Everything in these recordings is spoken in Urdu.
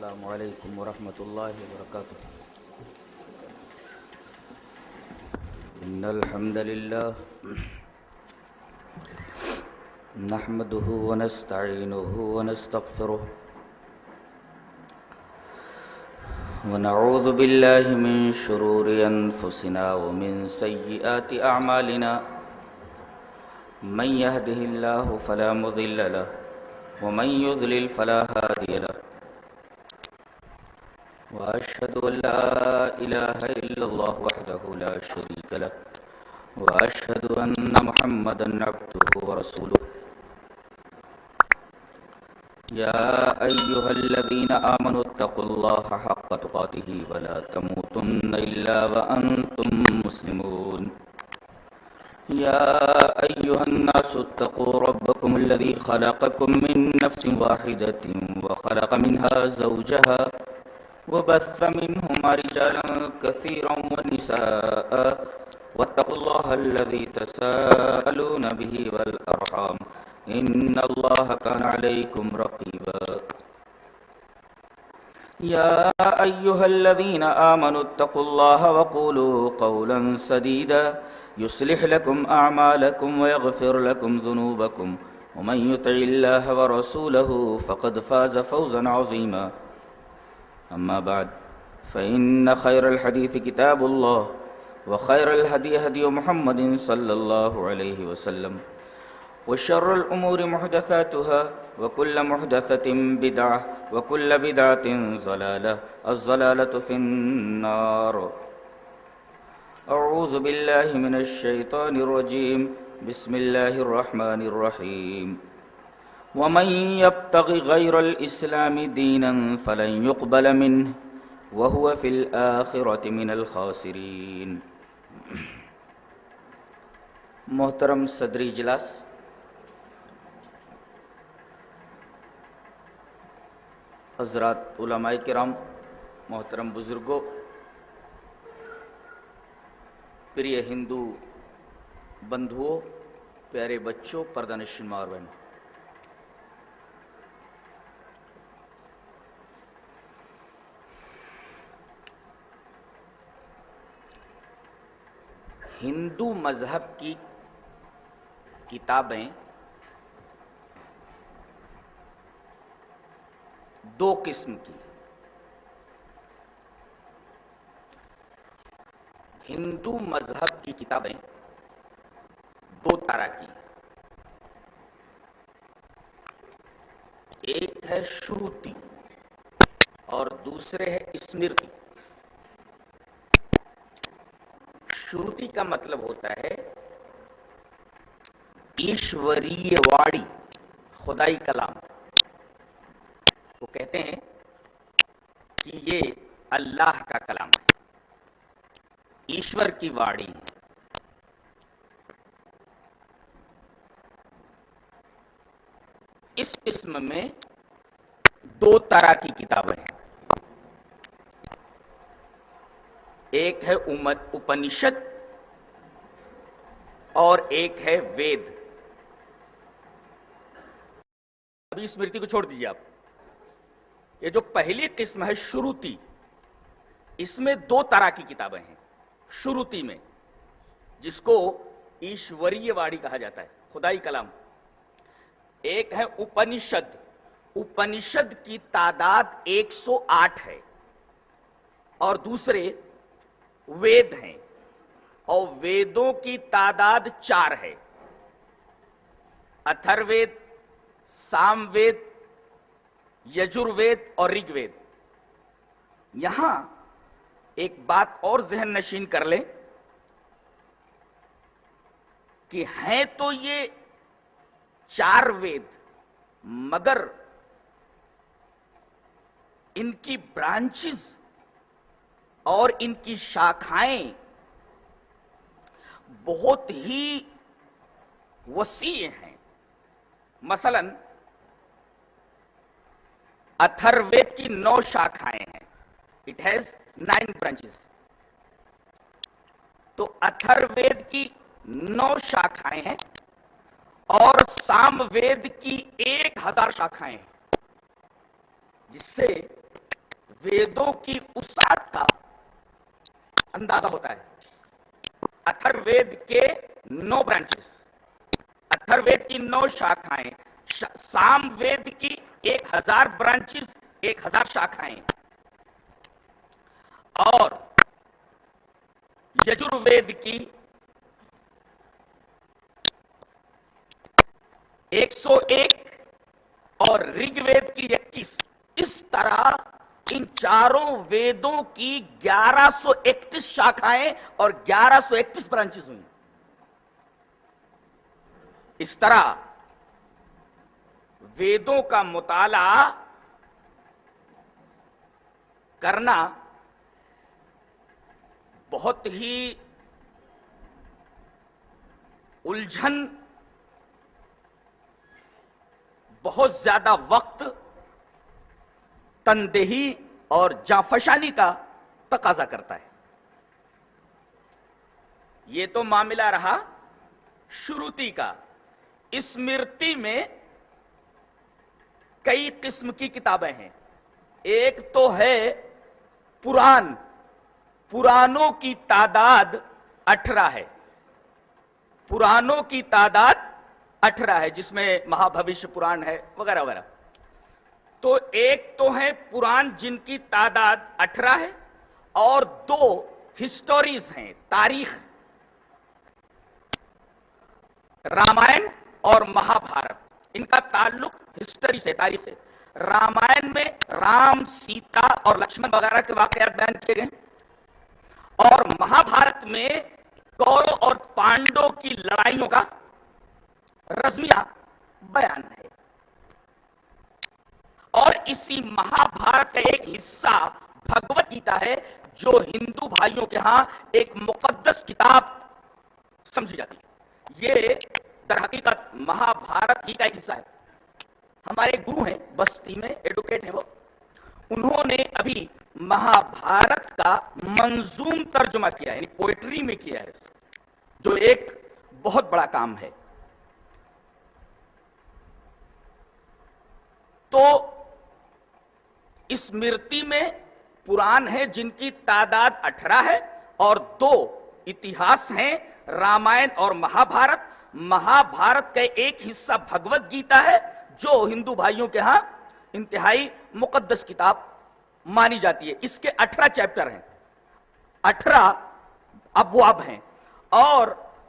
السلام علیکم ورحمۃ اللہ وبرکاتہ. ان الحمد للہ نحمده ونستعینه ونستغفره ونعوذ باللہ من شرور انفسنا ومن سیئات اعمالنا من يهده الله فلا مضل له ومن يضلل فلا هادي له وأشهد أن لا إله إلا الله وحده لا شريك له وأشهد أن محمدا عبده ورسوله. يا أيها الذين آمنوا اتقوا الله حق تقاته ولا تموتن إلا وأنتم مسلمون. يا أيها الناس اتقوا ربكم الذي خلقكم من نفس واحدة وخلق منها زوجها وبث منهما رجالا كثيرا ونساء واتقوا الله الذي تساءلون به والأرحام إن الله كان عليكم رقيبا. يا أيها الذين آمنوا اتقوا الله وقولوا قولا سديدا يصلح لكم أعمالكم ويغفر لكم ذنوبكم ومن يطع الله ورسوله فقد فاز فوزا عظيما. أما بعد فإن خير الحديث كتاب الله وخير الهدي هدي محمد صلى الله عليه وسلم وشر الأمور محدثاتها وكل محدثة بدعة وكل بدعة ضلالة الضلالة في النار. أعوذ بالله من الشيطان الرجيم بسم الله الرحمن الرحيم. ومن يبتغ غير الإسلام دينا فلن يقبل منه وهو في الآخرة من الخاسرين. محترم صدر اجلاس، حضرات علماء کرام، محترم بزرگوں، پریے ہندو بندھوؤں، پیارے بچوں، پردہ نشین ماں اور بہنوں، ہندو مذہب کی کتابیں دو قسم کی. ہندو مذہب کی کتابیں دو طرح کی. ایک ہے شروتی اور دوسرے ہے اسمرتی. شروتی کا مطلب ہوتا ہے ایشوریہ واڑی، خدائی کلام. وہ کہتے ہیں کہ یہ اللہ کا کلام ہے، ایشور کی واڑی. اس قسم میں دو طرح کی کتابیں ہیں. ایک ہے اپنشد اور ایک ہے وید. ابھی اسمرتی کو چھوڑ دیجیے آپ. یہ جو پہلی قسم ہے شروتی، اس میں دو طرح کی کتابیں ہیں. شروتی میں، جس کو ایشوریہ واڑی کہا جاتا ہے، خدائی کلام. ایک ہے اپنشد. اپنشد کی تعداد 108 ہے. اور دوسرے وید ہیں، اور ویدوں کی تعداد 4 ہے. اتھر وید، سام وید، یجر وید اور رگ وید. یہاں ایک بات اور ذہن نشین کر لیں کہ ہیں تو یہ 4 وید، مگر ان کی برانچز اور ان کی شاخائیں بہت ہی وسیع ہیں. مثلا اتھر وید کی 9 شاخائیں ہیں. It has 9 branches. تو اتھر وید کی 9 شاخائیں ہیں اور سام وید کی 1000 شاخائیں ہیں، جس سے ویدوں کی وسعت کا اندازہ ہوتا ہے۔ اتھر وید کے 9 برانچز، اتھر وید کی 9 شاخائیں، سام وید کی 1000 برانچز، 1000 شاخائیں، اور یجر وید کی 101 اور رگ وید کی 21۔ اس طرح ان چاروں ویدوں کی 1131 شاخائیں اور 1131 برانچز ہوئی۔ اس طرح ویدوں کا مطالعہ کرنا بہت ہی الجھن، بہت زیادہ وقت، تندہی اور جانفشانی کا تقاضا کرتا ہے۔ یہ تو معاملہ رہا شروتی کا۔ اسمرتی میں کئی قسم کی کتابیں ہیں۔ ایک تو ہے پران، پرانوں کی تعداد 18 ہے، پرانوں کی تعداد 18 ہے، جس میں مہابھوش پران ہے وغیرہ وغیرہ۔ تو ایک تو ہے پران جن کی تعداد 18 ہے، اور 2 ہسٹوریز ہیں، تاریخ، رامائن اور مہابھارت۔ ان کا تعلق ہسٹری سے، تاریخ سے۔ رامائن میں رام، سیتا اور لکشمن وغیرہ کے واقعات بیان کیے گئے، اور مہابھارت میں کورو اور پانڈو کی لڑائیوں کا رزمیہ بیان ہے۔ اور اسی مہابھارت کا ایک حصہ بھگوت گیتا ہے، جو ہندو بھائیوں کے ہاں ایک مقدس کتاب سمجھی جاتی ہے۔ یہ در حقیقت مہابھارت ہی کا ایک حصہ ہے۔ ہمارے گرو ہیں بستی میں، ایڈوکیٹ ہیں وہ، انہوں نے ابھی مہابھارت کا منظوم ترجمہ کیا ہے، یعنی پوئٹری میں کیا ہے، جو ایک بہت بڑا کام ہے۔ تو اسمرتی میں پران ہیں جن کی تعداد 18 ہے، اور 2 اتہاس ہیں، رامائن اور مہابھارت۔ مہابھارت کا ایک حصہ بھگوت گیتا ہے، جو ہندو بھائیوں کے ہاں انتہائی مقدس کتاب مانی جاتی ہے۔ اس کے 18 چیپٹر ہیں، 18 ابواب ہیں، اور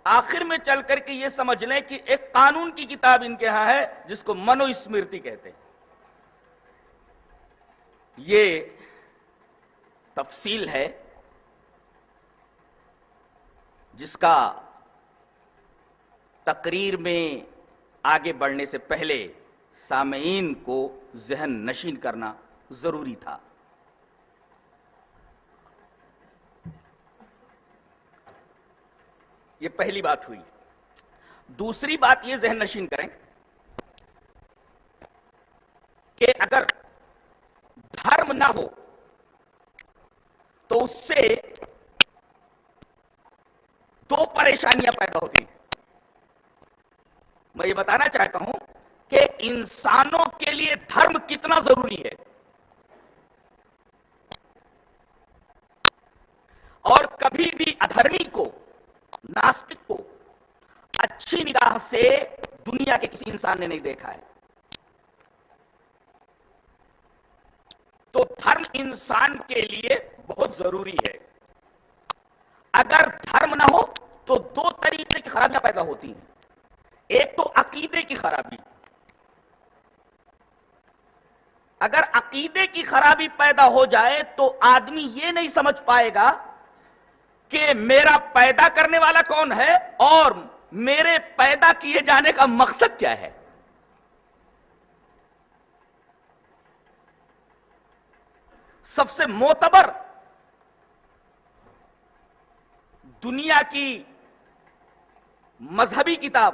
آخر میں چل کر کے یہ سمجھ لیں کہ ایک قانون کی کتاب ان کے ہاں ہے، جس کو منو اسمرتی کہتے ہیں۔ یہ تفصیل ہے جس کا تقریر میں آگے بڑھنے سے پہلے سامعین کو ذہن نشین کرنا ضروری تھا۔ یہ پہلی بات ہوئی۔ دوسری بات یہ ذہن نشین کریں کہ اگر دھرم نہ ہو تو اس سے 2 پریشانیاں پیدا ہوتی ہیں۔ میں یہ بتانا چاہتا ہوں کہ انسانوں کے لیے دھرم کتنا ضروری ہے، اور کبھی بھی ادھرمی کو، ناستک کو اچھی نگاہ سے دنیا کے کسی انسان نے نہیں دیکھا ہے۔ تو دھرم انسان کے لیے بہت ضروری ہے۔ اگر دھرم نہ ہو تو 2 طریقے کی خرابیاں پیدا ہوتی ہیں۔ ایک تو عقیدے کی خرابی۔ اگر عقیدے کی خرابی پیدا ہو جائے تو آدمی یہ نہیں سمجھ پائے گا کہ میرا پیدا کرنے والا کون ہے اور میرے پیدا کیے جانے کا مقصد کیا ہے۔ سب سے معتبر دنیا کی مذہبی کتاب،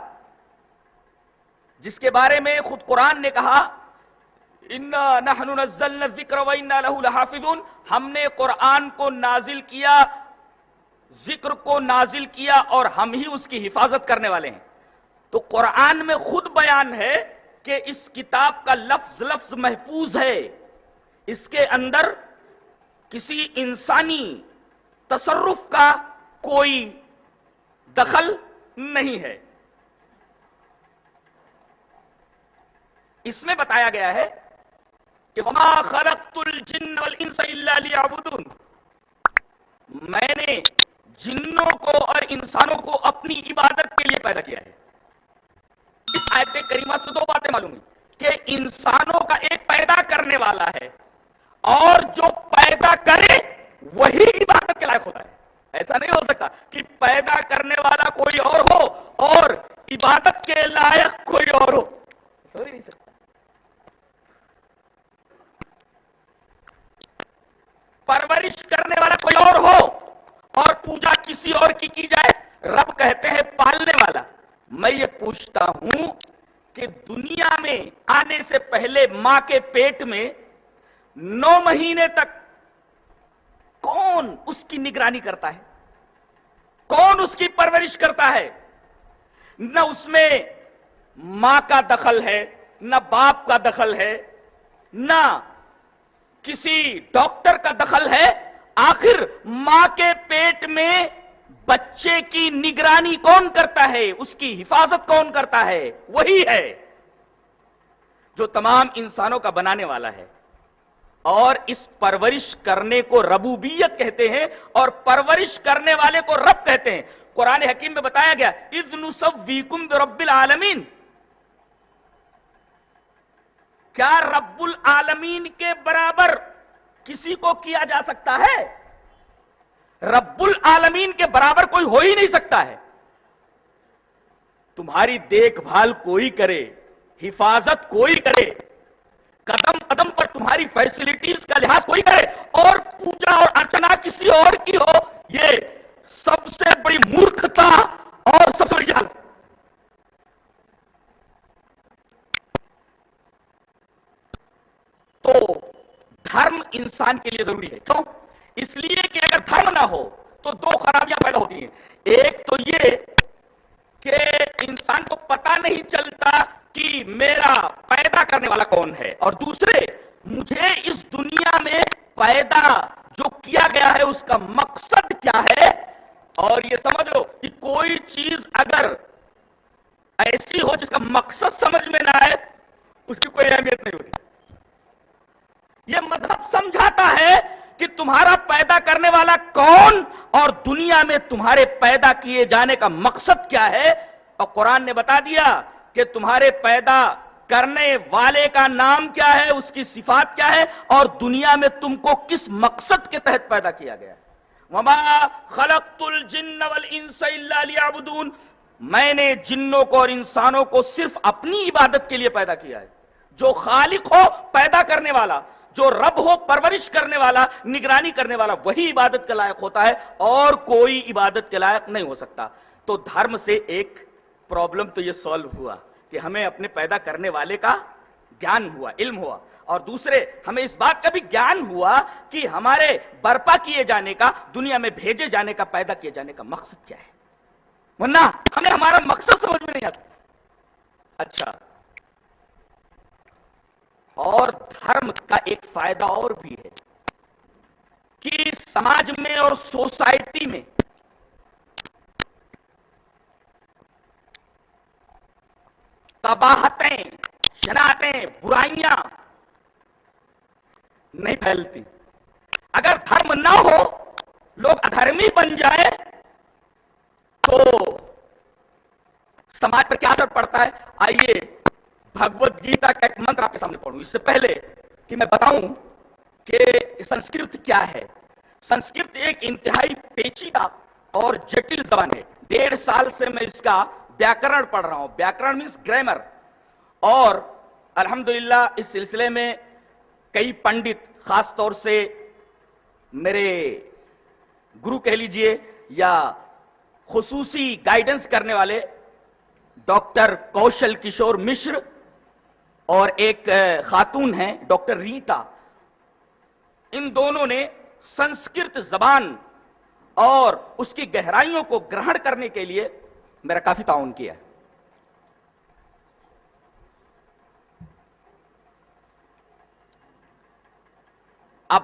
جس کے بارے میں خود قرآن نے کہا اِنَّا نَحْنُ نَزَّلْنَا الذِّكْرَ وَإِنَّا لَهُ لَحَافِظُونَ، ہم نے قرآن کو نازل کیا، ذکر کو نازل کیا، اور ہم ہی اس کی حفاظت کرنے والے ہیں۔ تو قرآن میں خود بیان ہے کہ اس کتاب کا لفظ لفظ محفوظ ہے، اس کے اندر کسی انسانی تصرف کا کوئی دخل نہیں ہے. اس میں بتایا گیا ہے کہ وَمَا خَلَقْتُ الْجِنَّ وَالْإِنسَ إِلَّا لِيَعْبُدُونَ، میں نے جنوں کو اور انسانوں کو اپنی عبادت کے لیے پیدا کیا ہے. اس آیت کریمہ سے دو باتیں معلوم ہیں کہ انسانوں کا ایک پیدا کرنے والا ہے اور جو پیدا کرے وہی عبادت کے لائق ہوتا ہے. ایسا نہیں ہو سکتا کہ پیدا کرنے والا کوئی اور ہو اور عبادت کے لائق کوئی اور ہو. سمجھ نہیں سکتا. پرورش کرنے والا کوئی اور ہو اور پوجا کسی اور کی جائے. رب کہتے ہیں پالنے والا. میں یہ پوچھتا ہوں کہ دنیا میں آنے سے پہلے ماں کے پیٹ میں 9 مہینے تک کون اس کی نگرانی کرتا ہے؟ کون اس کی پرورش کرتا ہے؟ نہ اس میں ماں کا دخل ہے، نہ باپ کا دخل ہے، نہ کسی ڈاکٹر کا دخل ہے. آخر ماں کے پیٹ میں بچے کی نگرانی کون کرتا ہے، اس کی حفاظت کون کرتا ہے؟ وہی ہے جو تمام انسانوں کا بنانے والا ہے. اور اس پرورش کرنے کو ربوبیت کہتے ہیں اور پرورش کرنے والے کو رب کہتے ہیں. قرآن حکیم میں بتایا گیا اذ نسویکم برب العالمین. کیا رب العالمین کے برابر کسی کو کیا جا سکتا ہے؟ رب العالمین کے برابر کوئی ہو ہی نہیں سکتا ہے. تمہاری دیکھ بھال کوئی کرے، حفاظت کوئی کرے، قدم قدم پر تمہاری فیسلٹیز کا لحاظ کوئی کرے، اور پوجا اور ارچنا کسی اور کی ہو، یہ سب سے بڑی مورکھتا اور سب سے بڑی جہالت. تو دھرم انسان کے لیے ضروری ہے. کیوں؟ اس لیے کہ اگر دھرم نہ ہو تو 2 خرابیاں پیدا ہوتی ہیں. ایک تو یہ کہ انسان کو پتا نہیں چلتا کہ میرا پیدا کرنے والا کون ہے، اور دوسرے مجھے اس دنیا میں پیدا جو کیا گیا ہے اس کا مقصد کیا ہے. اور یہ سمجھ لو کہ کوئی چیز اگر ایسی ہو جس کا مقصد سمجھ میں نہ آئے اس کی کوئی اہمیت نہیں ہوتی. یہ مذہب سمجھاتا ہے کہ تمہارا پیدا کرنے والا کون اور دنیا میں تمہارے پیدا کیے جانے کا مقصد کیا ہے. اور قرآن نے بتا دیا کہ تمہارے پیدا کرنے والے کا نام کیا ہے، اس کی صفات کیا ہے، اور دنیا میں تم کو کس مقصد کے تحت پیدا کیا گیا ہے. وَمَا خَلَقْتُ الْجِنَّ وَالْإِنسَ إِلَّا لِيَعْبُدُونَ. میں نے جنوں کو اور انسانوں کو صرف اپنی عبادت کے لیے پیدا کیا ہے. جو خالق ہو پیدا کرنے والا، جو رب ہو پرورش کرنے والا، نگرانی کرنے والا، وہی عبادت کے لائق ہوتا ہے اور کوئی عبادت کے لائق نہیں ہو سکتا. تو دھرم سے ایک پرابلم تو یہ سالو ہوا کہ ہمیں اپنے پیدا کرنے والے کا گیان ہوا، علم ہوا، اور دوسرے ہمیں اس بات کا بھی گیان ہوا کہ ہمارے برپا کیے جانے کا، دنیا میں بھیجے جانے کا، پیدا کیے جانے کا مقصد کیا ہے. ورنہ ہمیں ہمارا مقصد سمجھ میں نہیں آتا. اچھا، اور دھرم کا ایک فائدہ اور بھی ہے کہ سماج میں اور سوسائٹی میں قباحتیں، شناعتیں، برائیاں نہیں پھیلتی. اگر دھرم نہ ہو، لوگ ادھرمی بن جائے تو سماج پر کیا اثر پڑتا ہے. آئیے بھگوت گیتا کا ایک منتر آپ کے سامنے پڑھوں. اس سے پہلے کہ میں بتاؤں کہ سنسکرت کیا ہے. سنسکرت ایک انتہائی پیچیدہ اور جٹل زبان ہے. 1.5 سال سے میں اس کا ویاکرن پڑھ رہا ہوں. ویاکرن مینس گرامر. اور الحمدللہ اس سلسلے میں کئی پنڈت، خاص طور سے میرے گرو کہہ لیجئے یا خصوصی گائیڈنس کرنے والے ڈاکٹر کوشل کشور مشر اور ایک خاتون ہیں ڈاکٹر ریتا، ان دونوں نے سنسکرت زبان اور اس کی گہرائیوں کو گرہن کرنے کے لیے میرا کافی تعاون کیا. اب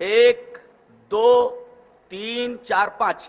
1 2 3 4 5,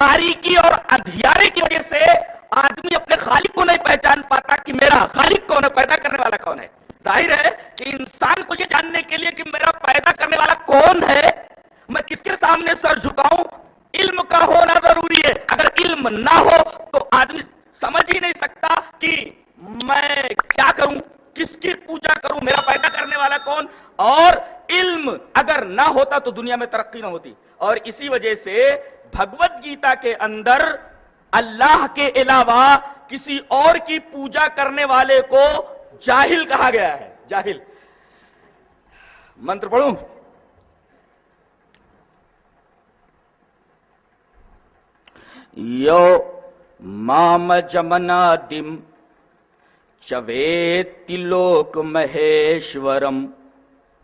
تاریکی اور اندھیارے کی وجہ سے آدمی اپنے خالق کو نہیں پہچان پاتا کہ میرا خالق کون ہے, پیدا کرنے والا کون ہے. ظاہر ہے کہ انسان کو یہ جاننے کے لیے کہ میرا پیدا کرنے والا کون ہے, میں کس کے سامنے سر جھکاؤں, علم کا ہونا ضروری ہے. اگر علم نہ ہو تو آدمی سمجھ ہی نہیں سکتا کہ میں کیا کروں, کس کی پوجا کروں, میرا پیدا کرنے والا کون. اور علم اگر نہ ہوتا تو دنیا میں ترقی نہ ہوتی. اور اسی وجہ سے بھگوت گیتا کے اندر اللہ کے علاوہ کسی اور کی پوجا کرنے والے کو جاہل کہا گیا ہے. جاہل. منتر پڑھوں. یو مام جمنادم چویتی لوک مہیشورم.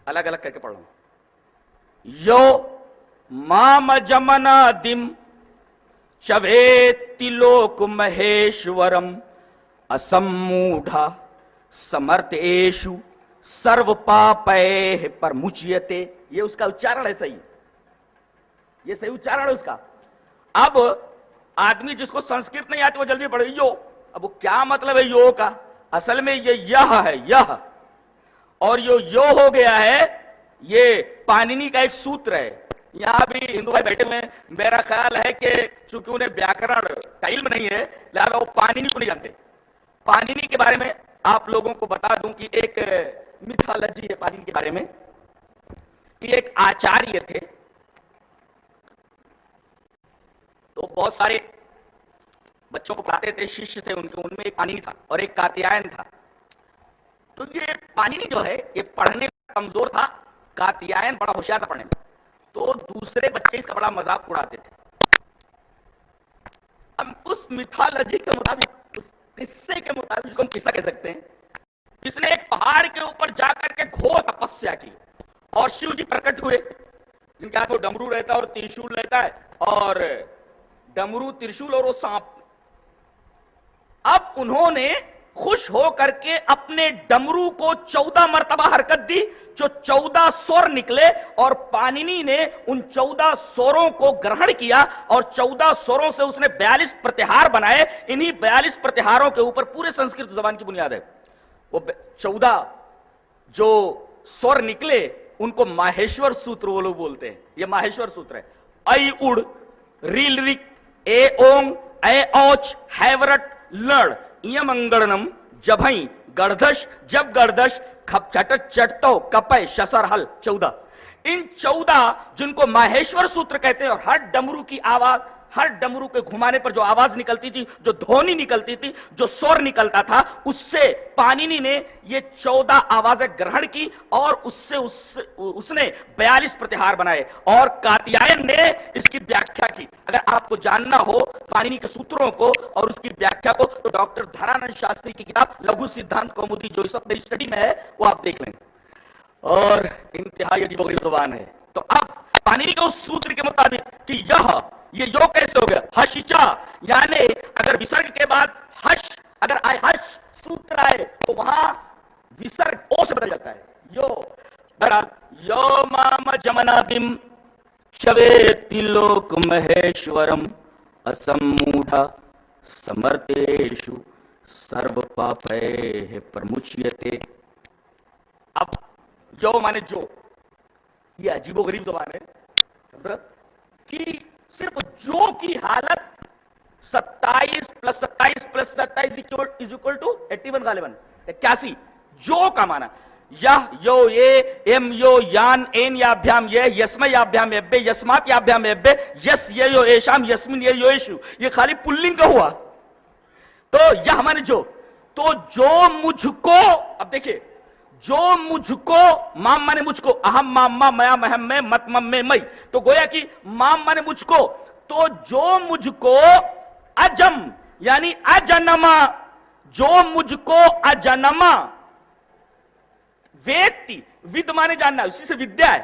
الگ الگ کر کے پڑھوں. یو مام جمنادم چویتی لوک مہیشورم اسموڈھا سمرتیشو سرو پاپے پر مچیتے. یہ اس کا اچارن ہے صحیح, یہ صحیح اچارن ہے اس کا. اب آدمی جس کو سنسکرت نہیں آتی وہ جلدی پڑھے یو. اب وہ کیا مطلب ہے یو کا؟ اصل میں یہ ہے, یہ اور یو ہو گیا ہے. یہ پانینی کا ایک سوتر ہے. یہاں بھی ہندو بھائی بیٹھے ہوئے ہیں, میرا خیال ہے کہ چونکہ انہیں ویاکرن کا علم نہیں ہے لہذا وہ پانینی کو نہیں جانتے. پانینی کے بارے میں آپ لوگوں کو بتا دوں کہ ایک میتھالوجی ہے پانینی کے بارے میں کہ ایک آچاریہ تھے, تو بہت سارے بچوں کو پڑھاتے تھے, شیشیہ تھے ان کے, ان میں ایک پانینی تھا اور ایک کاتیاین تھا. تو یہ پانینی جو ہے یہ پڑھنے میں کمزور تھا, کاتیاین بڑا ہوشیار تھا پڑھنے میں. تو دوسرے بچے اس کا بڑا مذاق اڑاتے تھے. اب اس میتھالوجی کے مطابق, اس قصے کے مطابق, جس کو ہم قصہ کہہ سکتے ہیں, اس نے ایک پہاڑ کے اوپر جا کر کے گھور تپسیا کی اور شیو جی پرکٹ ہوئے جن کے ہاتھ میں ڈمرو رہتا ہے اور ترشول رہتا ہے, اور ڈمرو, ترشول اور وہ سانپ. اب انہوں نے خوش ہو کر کے اپنے ڈمرو کو 14 مرتبہ حرکت دی, جو 14 سور نکلے, اور پانینی نے ان 14 سوروں کو گرہن کیا اور 14 سوروں سے اس نے 42 پرتہار بنائے. انہی 42 پرتہاروں کے اوپر پورے سنسکرت زبان کی بنیاد ہے. وہ 14 جو سور نکلے ان کو ماہیشور سوتر وہ لوگ بولتے ہیں. یہ ماہیشور سوتر ہے. ای اڑ, ریل رک, اے اونگ, اے اوچ, ہیورٹ, لڑ, یم انگڑنم, جبھیں, گردش, جب گردش, کھپ چٹت چٹتو, کپے, شسر ہل. 14. ان 14 جن کو ماہیشور سوتر کہتے ہیں, اور ہر ڈمرو کی آواز, ہر ڈمرو کے گھمانے پر جو آواز نکلتی تھی, جو دھونی نکلتی تھی, جو سور نکلتا تھا, اس سے پانینی نے یہ 14 آوازیں گرہن کی اور اس نے 42 پرتہار بنائے. اور کاتیاین نے اس کی ویاکھیا کی. اگر آپ کو جاننا ہو پانینی کے سوتروں کو اور اس کی ویاکھیا کو تو ڈاکٹر دھرانند شاستری کی کتاب لگھو سدھانت کومودی جو اس وقت میری اسٹڈی میں ہے وہ آپ دیکھ لیں, اور انتہائی عجیب و غریب زبان ہے. تو اب پانینی کے اس سوتر کے مطابق کہ یہ یو کیسے ہو گیا, ہشچا, یعنی اگر وسرگ کے بعد ہش, اگر آئے ہش سوتر آئے تو وہاں وسرگ او سے بدل جاتا ہے. یو برحال یو مام جمنادم چویتی لوک مہیشورم اسموڈھا سمرتیشو سرو پاپے پرمچیتے. اب یو مانے جو, یہ عجیب و غریب زبان ہے حضرت, کہ صرف جو کی حالت 27 + 27 + 27 = 81 غالباً 81. جو کا معنی یہ, یو, یہ, ایم, یو, یان, این یابھیام یہ, یسم یابھیام یبے, یسمات یابھیام یبے, یس یہ یو ایشام, یسمن یہ یو ایشو. یہ خالی پلنگ کا ہوا. تو یہ مانے جو, تو جو مجھ کو, اب دیکھیں, جو مجھ کو, مام مانے مجھ کو, اہم مام ما میا مہم میں مت مم میں مئی, تو گویا کہ مام مانے مجھ کو, تو جو مجھ کو اجم یعنی اجنما, جو مجھ کو اجنما, ویتی, ود مانے جاننا, اسی سے ودیا ہے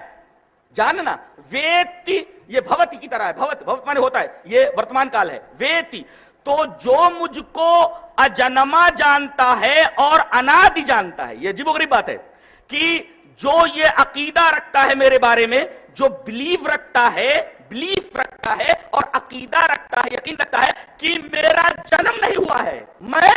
جاننا, ویتی یہ بھوتی کی طرح ہے, بھوت مانے ہوتا ہے, یہ ورتمان کال ہے, ویتی. تو جو مجھ کو اجنما جانتا ہے اور انادی جانتا ہے. یہ عجیب و غریب بات ہے کہ جو یہ عقیدہ رکھتا ہے میرے بارے میں, جو بلیف رکھتا ہے رکھتا ہے اور عقیدہ رکھتا ہے, یقین رکھتا ہے کہ میرا جنم نہیں ہوا ہے, میں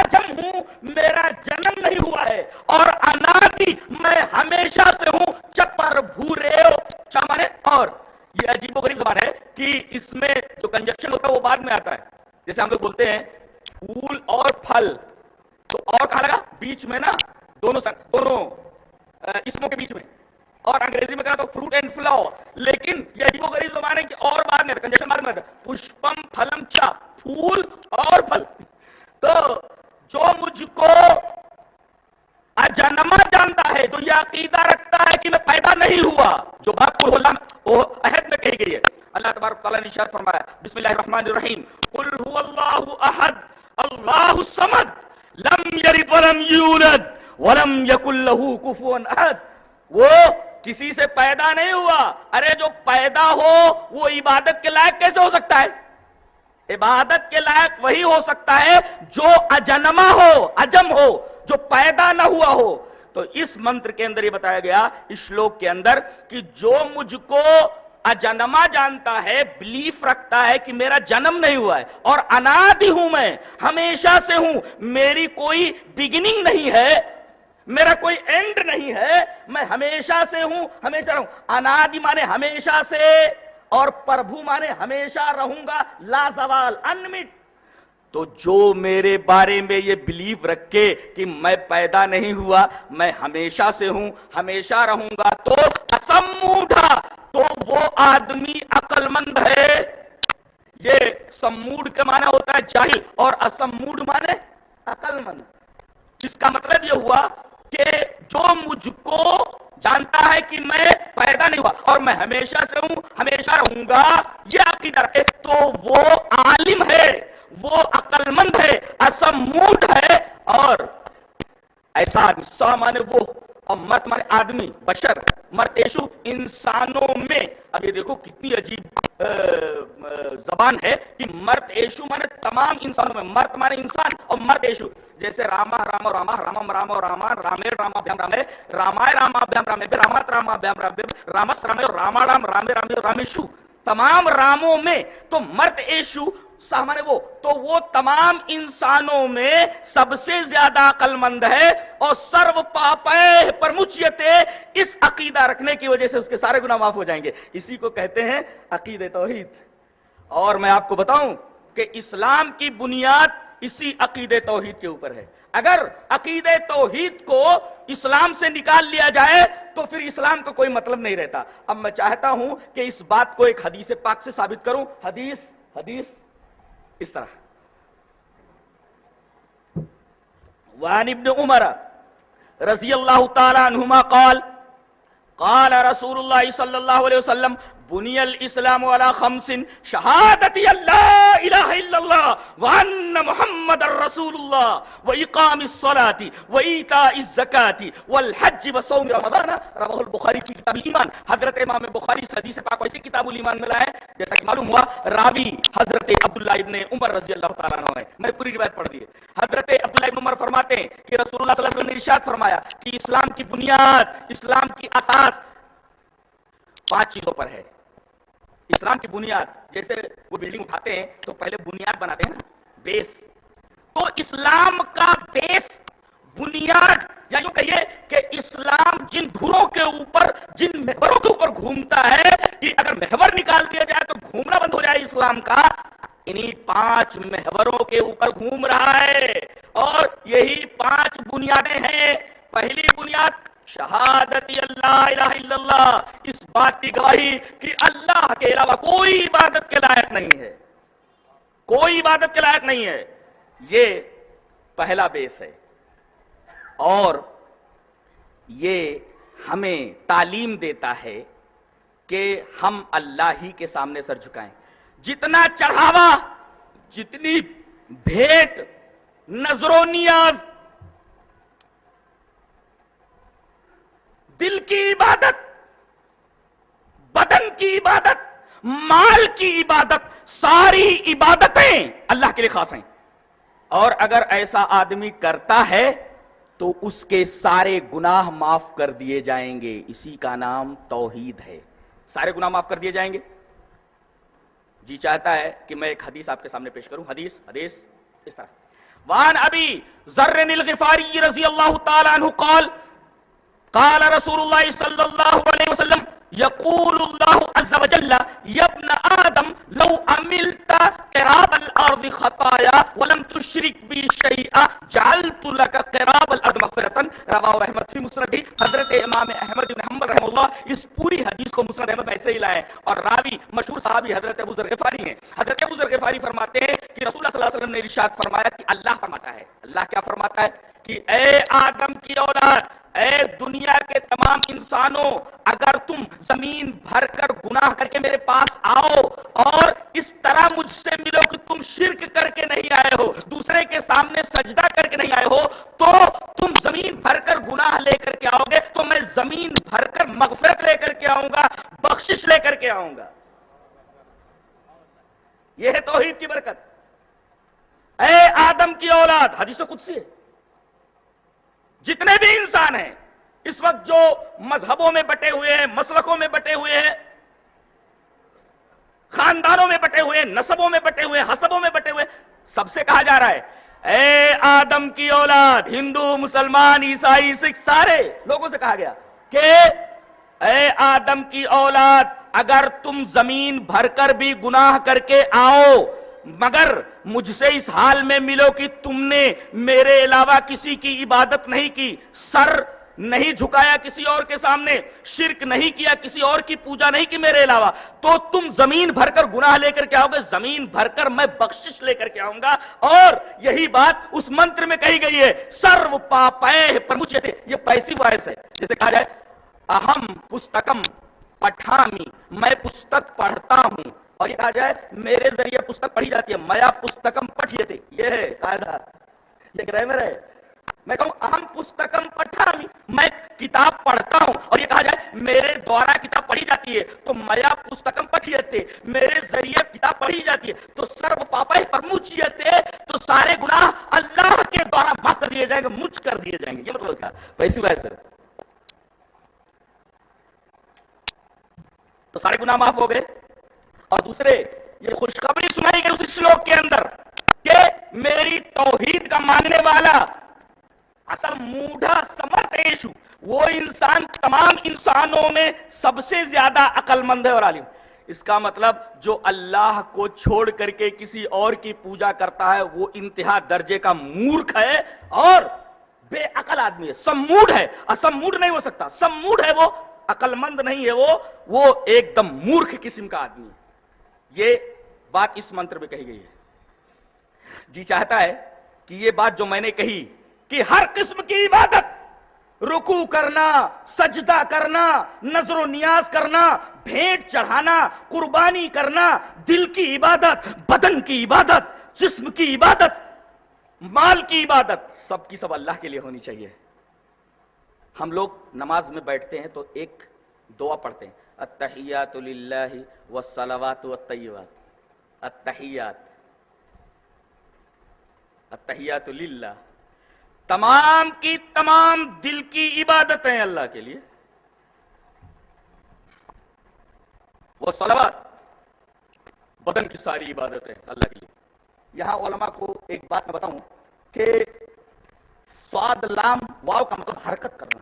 عجم ہوں, میرا جنم نہیں ہوا ہے, اور انادی میں ہمیشہ سے ہوں, چپر بھورے چامانے. اور یہ عجیب و غریب زبان ہے کہ اس میں جو کنجکشن ہوتا ہے وہ بعد میں آتا ہے. جیسے ہم لوگ بولتے ہیں پھول اور پھل, تو اور کہاں لگا بیچ میں نا, دونوں اسموں کے بیچ میں, اور انگریزی میں کہا تو فروٹ اینڈ فلاور. لیکن یہ عجیب و غریب زبان ہے کہ اور بعد میں کنجکشن بعد میں آتا ہے, پشپم پھلم چا, پھول اور پھل. تو جو مجھ کو اجنما جانتا ہے, جو یہ عقیدہ رکھتا ہے کہ میں پیدا نہیں ہوا, جو بات قل وہ عہد میں کہی گئی ہے. اللہ تبارک تعالیٰ نے ارشاد فرمایا, بسم اللہ الرحمن الرحیم, قل هو اللہ احد اللہ الصمد لم یلد ولم یولد ولم یکن له کفوا احد. وہ کسی سے پیدا نہیں ہوا. ارے جو پیدا ہو وہ عبادت کے لائق کیسے ہو سکتا ہے؟ عبادت کے لائق وہی ہو سکتا ہے جو اجنما ہو, عجم ہو, جو پیدا نہ ہوا ہو. تو اس منتر کے اندر یہ بتایا گیا, اس شلوک کے اندر, کہ جو مجھ کو اجنما جانتا ہے, بلیف رکھتا ہے کہ میرا جنم نہیں ہوا ہے, اور انادی ہوں, میں ہمیشہ سے ہوں, میری کوئی بگننگ نہیں ہے, میرا کوئی اینڈ نہیں ہے, میں ہمیشہ سے ہوں, ہمیشہ رہوں. انادی مانے ہمیشہ سے, اور پربھو مانے ہمیشہ رہوں گا, لا زوال, انمٹ. تو جو میرے بارے میں یہ بلیف رکھے کہ میں پیدا نہیں ہوا, میں ہمیشہ سے ہوں, ہمیشہ رہوں گا, تو اسموڈھا, تو وہ آدمی عقل مند ہے. یہ سموڈ کا معنی ہوتا ہے جاہل, اور اسموڈ معنی عقل مند. اس کا مطلب یہ ہوا کہ جو مجھ کو جانتا ہے کہ میں پیدا نہیں ہوا اور میں ہمیشہ سے ہوں, ہمیشہ رہوں گا, یہ عقیدہ رکھے, تو وہ عالم ہے, وہ عقل مند ہے, اسموڈ ہے. اور ایسا سا مانے وہ, اور مرد مانے آدمی, بشر, مرتیشو, انسانوں میں. اب یہ دیکھو کتنی عجیب زبان ہے کہ مرد ایشو مانے تمام انسانوں میں, مرد مانے انسان, اور مرد ایشو. جیسے راما راما راما رامم راما راما رامے راما بھیام رامے رامائے راما بھیام رامے رامت راما بھیام رامے رامس رامے راما رام رامے رامے رامیشو, تمام راموں میں. تو مرد ایشو سامنے وہ تمام انسانوں میں سب سے زیادہ عقل مند ہے, اور سرو پاپے پرمچیتے, اس عقیدہ رکھنے کی وجہ سے اس کے سارے گناہ معاف ہو جائیں گے. اسی کو کہتے ہیں عقیدہ توحید. اور میں آپ کو بتاؤں کہ اسلام کی بنیاد اسی عقیدہ توحید کے اوپر ہے. اگر عقیدہ توحید کو اسلام سے نکال لیا جائے تو پھر اسلام کا کوئی مطلب نہیں رہتا. اب میں چاہتا ہوں کہ اس بات کو ایک حدیث پاک سے ثابت کروں. حدیث اس طرح, وعن ابن عمر رضی اللہ تعالی عنہما قال قال رسول اللہ صلی اللہ علیہ وسلم بنی الاسلام علی خمس شہادت اللہ الہ الا اللہ وان محمد رسول اللہ واقام الصلاۃ وایتاء الزکاۃ والحج وصوم رمضان رواه البخاری فی کتاب الایمان. حضرت امام بخاری اس حدیث پاک کو اسی کتاب الایمان میں لائے, جیسا کہ معلوم ہوا راوی حضرت عبداللہ ابن عمر رضی اللہ تعالیٰ عنہ ہے. میں پوری روایت پڑھ دی ہے. حضرت عبداللہ ابن عمر فرماتے ہیں کہ رسول اللہ صلی اللہ علیہ وسلم نے ارشاد فرمایا کہ اسلام کی بنیاد, اسلام کی اساس 5 چیزوں پر ہے. اسلام کی بنیاد, جیسے وہ بلڈنگ اٹھاتے ہیں تو پہلے بنیاد بناتے ہیں نا, بیس. تو اسلام کا بیس, بنیاد, یا یوں کہیے کہ اسلام جن دھروں کے اوپر, جن محوروں کے اوپر گھومتا ہے, کہ اگر محور نکال دیا جائے تو گھومنا بند ہو جائے اسلام کا, انہی 5 محوروں کے اوپر گھوم رہا ہے. اور یہی 5 بنیادیں ہیں. پہلی بنیاد شہادت اللہ الہ الا اللہ, اس بات کی گواہی کہ اللہ کے علاوہ کوئی عبادت کے لائق نہیں ہے, کوئی عبادت کے لائق نہیں ہے. یہ پہلا بیس ہے. اور یہ ہمیں تعلیم دیتا ہے کہ ہم اللہ ہی کے سامنے سر جھکائیں. جتنا چڑھاوا, جتنی بھیٹ, نظر و نیاز, دل کی عبادت, بدن کی عبادت, مال کی عبادت, ساری عبادتیں اللہ کے لیے خاص ہیں. اور اگر ایسا آدمی کرتا ہے تو اس کے سارے گناہ معاف کر دیے جائیں گے. اسی کا نام توحید ہے. سارے گناہ معاف کر دیے جائیں گے. جی چاہتا ہے کہ میں ایک حدیث آپ کے سامنے پیش کروں. حدیث اس طرح. وان ابی ذر الغفاری رضی اللہ تعالی عنہ قال قال رسول اللہ صلی اللہ علیہ وسلم یقول اللہ عز وجل یا ابن آدم لو عملت قراب الارض خطایا ولم تشرک بی شیئا جعلت لك قراب الارض مغفرتا. رواہ احمد فی مسند. حضرت امام احمد بن حنبل رحمہ اللہ اس پوری حدیث کو مسند احمد میں ایسے ہی لائے اور راوی مشہور صحابی حضرت ابو ذر غفاری ہیں. حضرت ابو ذر غفاری فرماتے ہیں کہ رسول اللہ صلی اللہ علیہ وسلم نے ارشاد فرمایا کہ اللہ فرماتا ہے, اللہ کیا فرماتا ہے کہ اے آدم کی اولاد, اے دنیا کے تمام انسانوں, اگر تم زمین بھر کر گناہ کر کے میرے پاس آؤ اور اس طرح مجھ سے ملو کہ تم شرک کر کے نہیں آئے ہو, دوسرے کے سامنے سجدہ کر کے نہیں آئے ہو, تو تم زمین بھر کر گناہ لے کر کے آؤ گے تو میں زمین بھر کر مغفرت لے کر کے آؤں گا, بخشش لے کر کے آؤں گا. یہ ہے توحید کی برکت. اے آدم کی اولاد, حدیث قدسی ہے. جتنے بھی انسان ہیں اس وقت جو مذہبوں میں بٹے ہوئے ہیں, مسلکوں میں بٹے ہوئے ہیں, خاندانوں میں بٹے ہوئے ہیں, نسبوں میں بٹے ہوئے ہیں, حسبوں میں بٹے ہوئے ہیں, سب سے کہا جا رہا ہے اے آدم کی اولاد, ہندو, مسلمان, عیسائی, سکھ, سارے لوگوں سے کہا گیا کہ اے آدم کی اولاد, اگر تم زمین بھر کر بھی گناہ کر کے آؤ مگر مجھ سے اس حال میں ملو کہ تم نے میرے علاوہ کسی کی عبادت نہیں کی, سر نہیں جھکایا کسی اور کے سامنے, شرک نہیں کیا, کسی اور کی پوجا نہیں کی میرے علاوہ, تو تم زمین بھر کر گناہ لے کر کے آؤ گے, زمین بھر کر میں بخشش لے کر کے آؤں گا. اور یہی بات اس منتر میں کہی گئی ہے, سرو پاپے پرمچیتے. یہ پیسیو وائس ہے, جیسے کہا جائے اہم پستکم پٹھامی, میں پستک پڑھتا ہوں, اور یہ کہا جائے میرے ذریعے پستک پڑھی جاتی ہے, میا پستکم پٹھیتے. یہ ہے قاعدہ, یہ گرامر ہے. میں کہوں اہم پستکم پٹھامی, میں کتاب پڑھتا ہوں, اور یہ کہا جائے میرے دوارا کتاب پڑھی جاتی ہے, تو میا پستکم پٹھیتے, میرے ذریعے کتاب پڑھی جاتی ہے, تو سرو پاپے پرمچیتے, تو سارے گناہ اللہ کے دوارا معاف کر دیے جائیں گے, مجھ کر دیے جائیں گے. یہ مطلب اس کا پیسیو وائس ہے. تو سارے گناہ معاف ہو گئے. اور دوسرے یہ خوشخبری سنائی گئی اس شلوک کے اندر کہ میری توحید کا ماننے والا اصل موڈھا سمرتیشو, وہ انسان تمام انسانوں میں سب سے زیادہ عقل مند ہے اور عالم. اس کا مطلب جو اللہ کو چھوڑ کر کے کسی اور کی پوجا کرتا ہے وہ انتہا درجے کا مورکھ ہے اور بے عقل آدمی ہے. سم موڈ ہے, سم موڈ نہیں ہو سکتا, سم موڈ ہے, وہ عقل مند نہیں ہے, وہ ایک دم مورکھ قسم کا آدمی ہے. یہ بات اس منتر میں کہی گئی ہے. جی چاہتا ہے کہ یہ بات جو میں نے کہی کہ ہر قسم کی عبادت, رکوع کرنا, سجدہ کرنا, نظر و نیاز کرنا, بھیٹ چڑھانا, قربانی کرنا, دل کی عبادت, بدن کی عبادت, جسم کی عبادت, مال کی عبادت, سب کی سب اللہ کے لیے ہونی چاہیے. ہم لوگ نماز میں بیٹھتے ہیں تو ایک دعا پڑھتے ہیں, التحیات للہ والصلوات والطیبات. التحیات للہ, تمام کی تمام دل کی عبادتیں اللہ کے لیے, والصلوات, بدن کی ساری عبادتیں اللہ کے لیے. یہاں علماء کو ایک بات میں بتاؤں کہ سواد لام واو کا مطلب حرکت کرنا,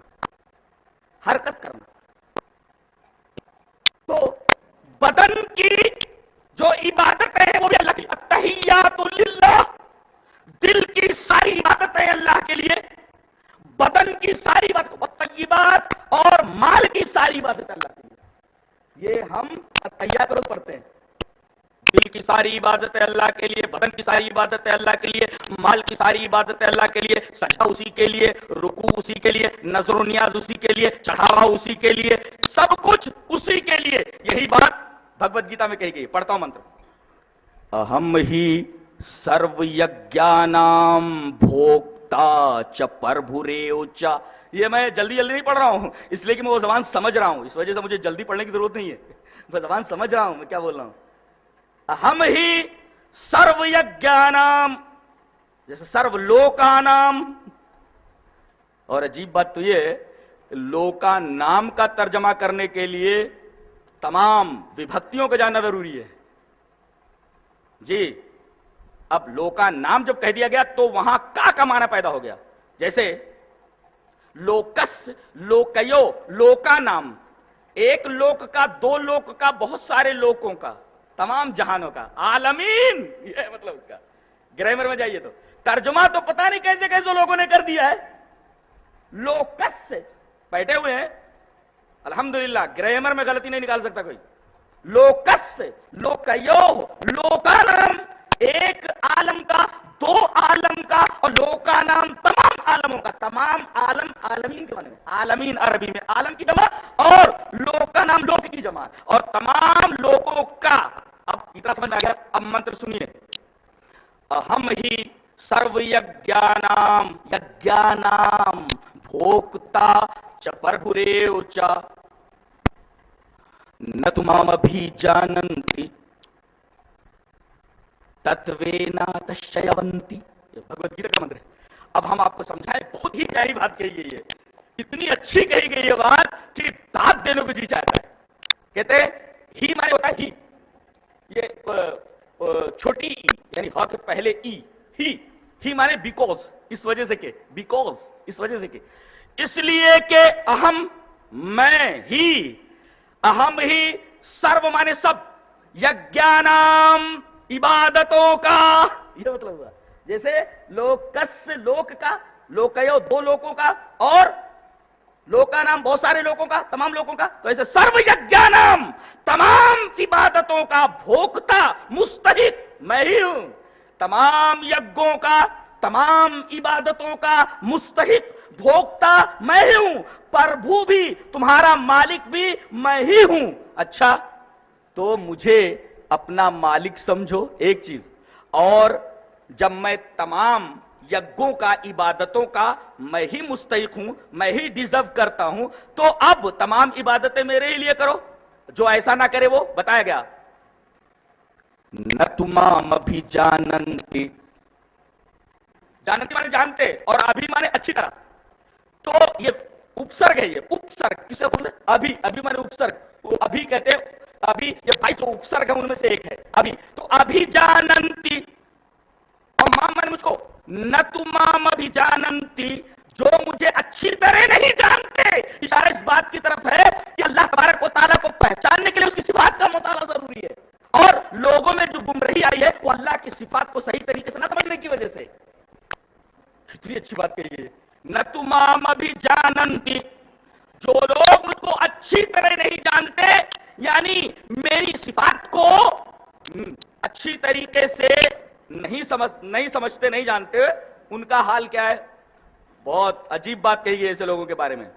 حرکت کرنا. تو بدن کی جو عبادت ہے وہ بھی اللہ کی, التحیات للہ, دل کی ساری عبادتیں اللہ کے لیے, بدن کی ساری عبادت, والطیبات, اور مال کی ساری عبادت اللہ کے لیے. یہ ہم التحیات روز پڑھتے ہیں. دل کی ساری عبادت ہے اللہ کے لیے, بدن کی ساری عبادت ہے اللہ کے لیے, مال کی ساری عبادت ہے اللہ کے لیے, سجدہ اسی کے لیے, رکوع اسی کے لیے, نظر و نیاز اسی کے لیے, چڑھاوا اسی کے لیے, سب کچھ اسی کے لیے. یہی بات بھگوت گیتا میں کہی گئی. پڑھتا ہوں منتر. اہم ہی سرو یجنام بھوکتا چ پربھوریو چ. یہ میں جلدی نہیں پڑھ رہا ہوں اس لیے کہ میں وہ زبان سمجھ رہا ہوں, اس وجہ سے مجھے جلدی پڑھنے کی ضرورت نہیں ہے, میں زبان سمجھ رہا ہوں میں کیا بول رہا ہوں. ہم ہی سرو یجنام, جیسے سرو لوکانام. اور عجیب بات تو یہ, لوکا نام کا ترجمہ کرنے کے لیے تمام وبھکتیوں کو جاننا ضروری ہے. جی اب لوکا نام جب کہہ دیا گیا تو وہاں کا معنی پیدا ہو گیا. جیسے لوکس, لوکیو, لوکا نام, ایک لوک کا, دو لوک کا, بہت سارے لوکوں کا, تمام جہانوں کا, عالمین, یہ مطلب اس کا. گرامر میں جائیے تو ترجمہ تو پتہ نہیں کیسے کیسے لوگوں نے کر دیا ہے. لوکس سے بیٹھے ہوئے ہیں, الحمدللہ گرامر میں غلطی نہیں نکال سکتا کوئی. لوکس, لوکیو, لوکا نام, ایک عالم کا, دو عالم کا, اور لوکا نام تمام عالموں کا. تمام عالم عالمین کے معنی میں, عالمین عربی میں عالم کی جمع, اور لوکا نام لوک کی جمع, اور تمام لوگوں کا. اب اتنا سمجھ آ گیا. اب منتر سنیے. اہم ہی سرو یجنام, یجنام بھوکتا چپربھریو چ نہ تمام ابھی جاننتی تتوینا تشیونتی. یہ بھگوت گیتا کا منتر ہے. اب ہم آپ کو سمجھائیں, بہت ہی پیاری بات کہی گئی ہے, اتنی اچھی کہی گئی ہے بات کہ داد دینے کو جی چاہتا ہے. کہتے ہیں ہی مانے ہوتا ہے ہی, یہ چھوٹی ای یعنی ہا کے پہلے ای, ہی مانے بیکوز, اس وجہ سے کہ, بیکوز اس وجہ سے کہ, اس لیے کہ اہم میں ہی, اہم ہی سرو مانے سب, یجنام عبادتوں کا, یہ مطلب ہوا. جیسے لوکس لوک کا, لوکیو دو لوکوں کا, اور لوکا نام بہت سارے لوگوں کا, تمام لوگوں کا. تو ایسے سرو یجنام تمام عبادتوں کا بھوکتا مستحق میں ہی ہوں. تمام یجوں کا, تمام عبادتوں کا مستحق بھوکتا میں ہی ہوں. پربھو بھی, تمہارا مالک بھی میں ہی ہوں. اچھا تو مجھے اپنا مالک سمجھو ایک چیز, اور جب میں تمام یجوں کا, عبادتوں کا میں ہی مستحق ہوں, میں ہی ڈیزرو کرتا ہوں, تو اب تمام عبادتیں میرے ہی لیے کرو. جو ایسا نہ کرے وہ بتایا گیا. نہ تمام ابھی جاننتی, جاننتی مانے جانتے, اور ابھی مانے اچھی طرح. تو یہ اپسرگ ہے, یہ اپسرگ کسے بولتے ہیں؟ ابھی, ابھی مانے اپسرگ, ابھی کہتے ہیں ابھی, یہ 22 اپسرگ ہیں ان میں سے ایک ہے ابھی. تو ابھی جاننتی, اور مام مانے مجھ کو, نہ تمام ابھی جاننتی, جو مجھے اچھی طرح نہیں جانتے. اشارہ اس بات کی طرف ہے کہ اللہ تبارک و تعالیٰ کو پہچاننے کے لیے اس کی صفات کا مطالعہ ضروری ہے, اور لوگوں میں جو گمراہی آئی ہے وہ اللہ کی صفات کو صحیح طریقے سے نہ سمجھنے کی وجہ سے. کتنی اچھی بات کہی ہے. نہ تمام ابھی جاننتی, جو لوگ مجھ کو اچھی طرح نہیں جانتے, یعنی میری صفات کو اچھی طریقے سے نہیں سمجھتے, نہیں جانتے, ان کا حال کیا ہے. بہت عجیب بات کہی ہے ایسے لوگوں کے بارے میں.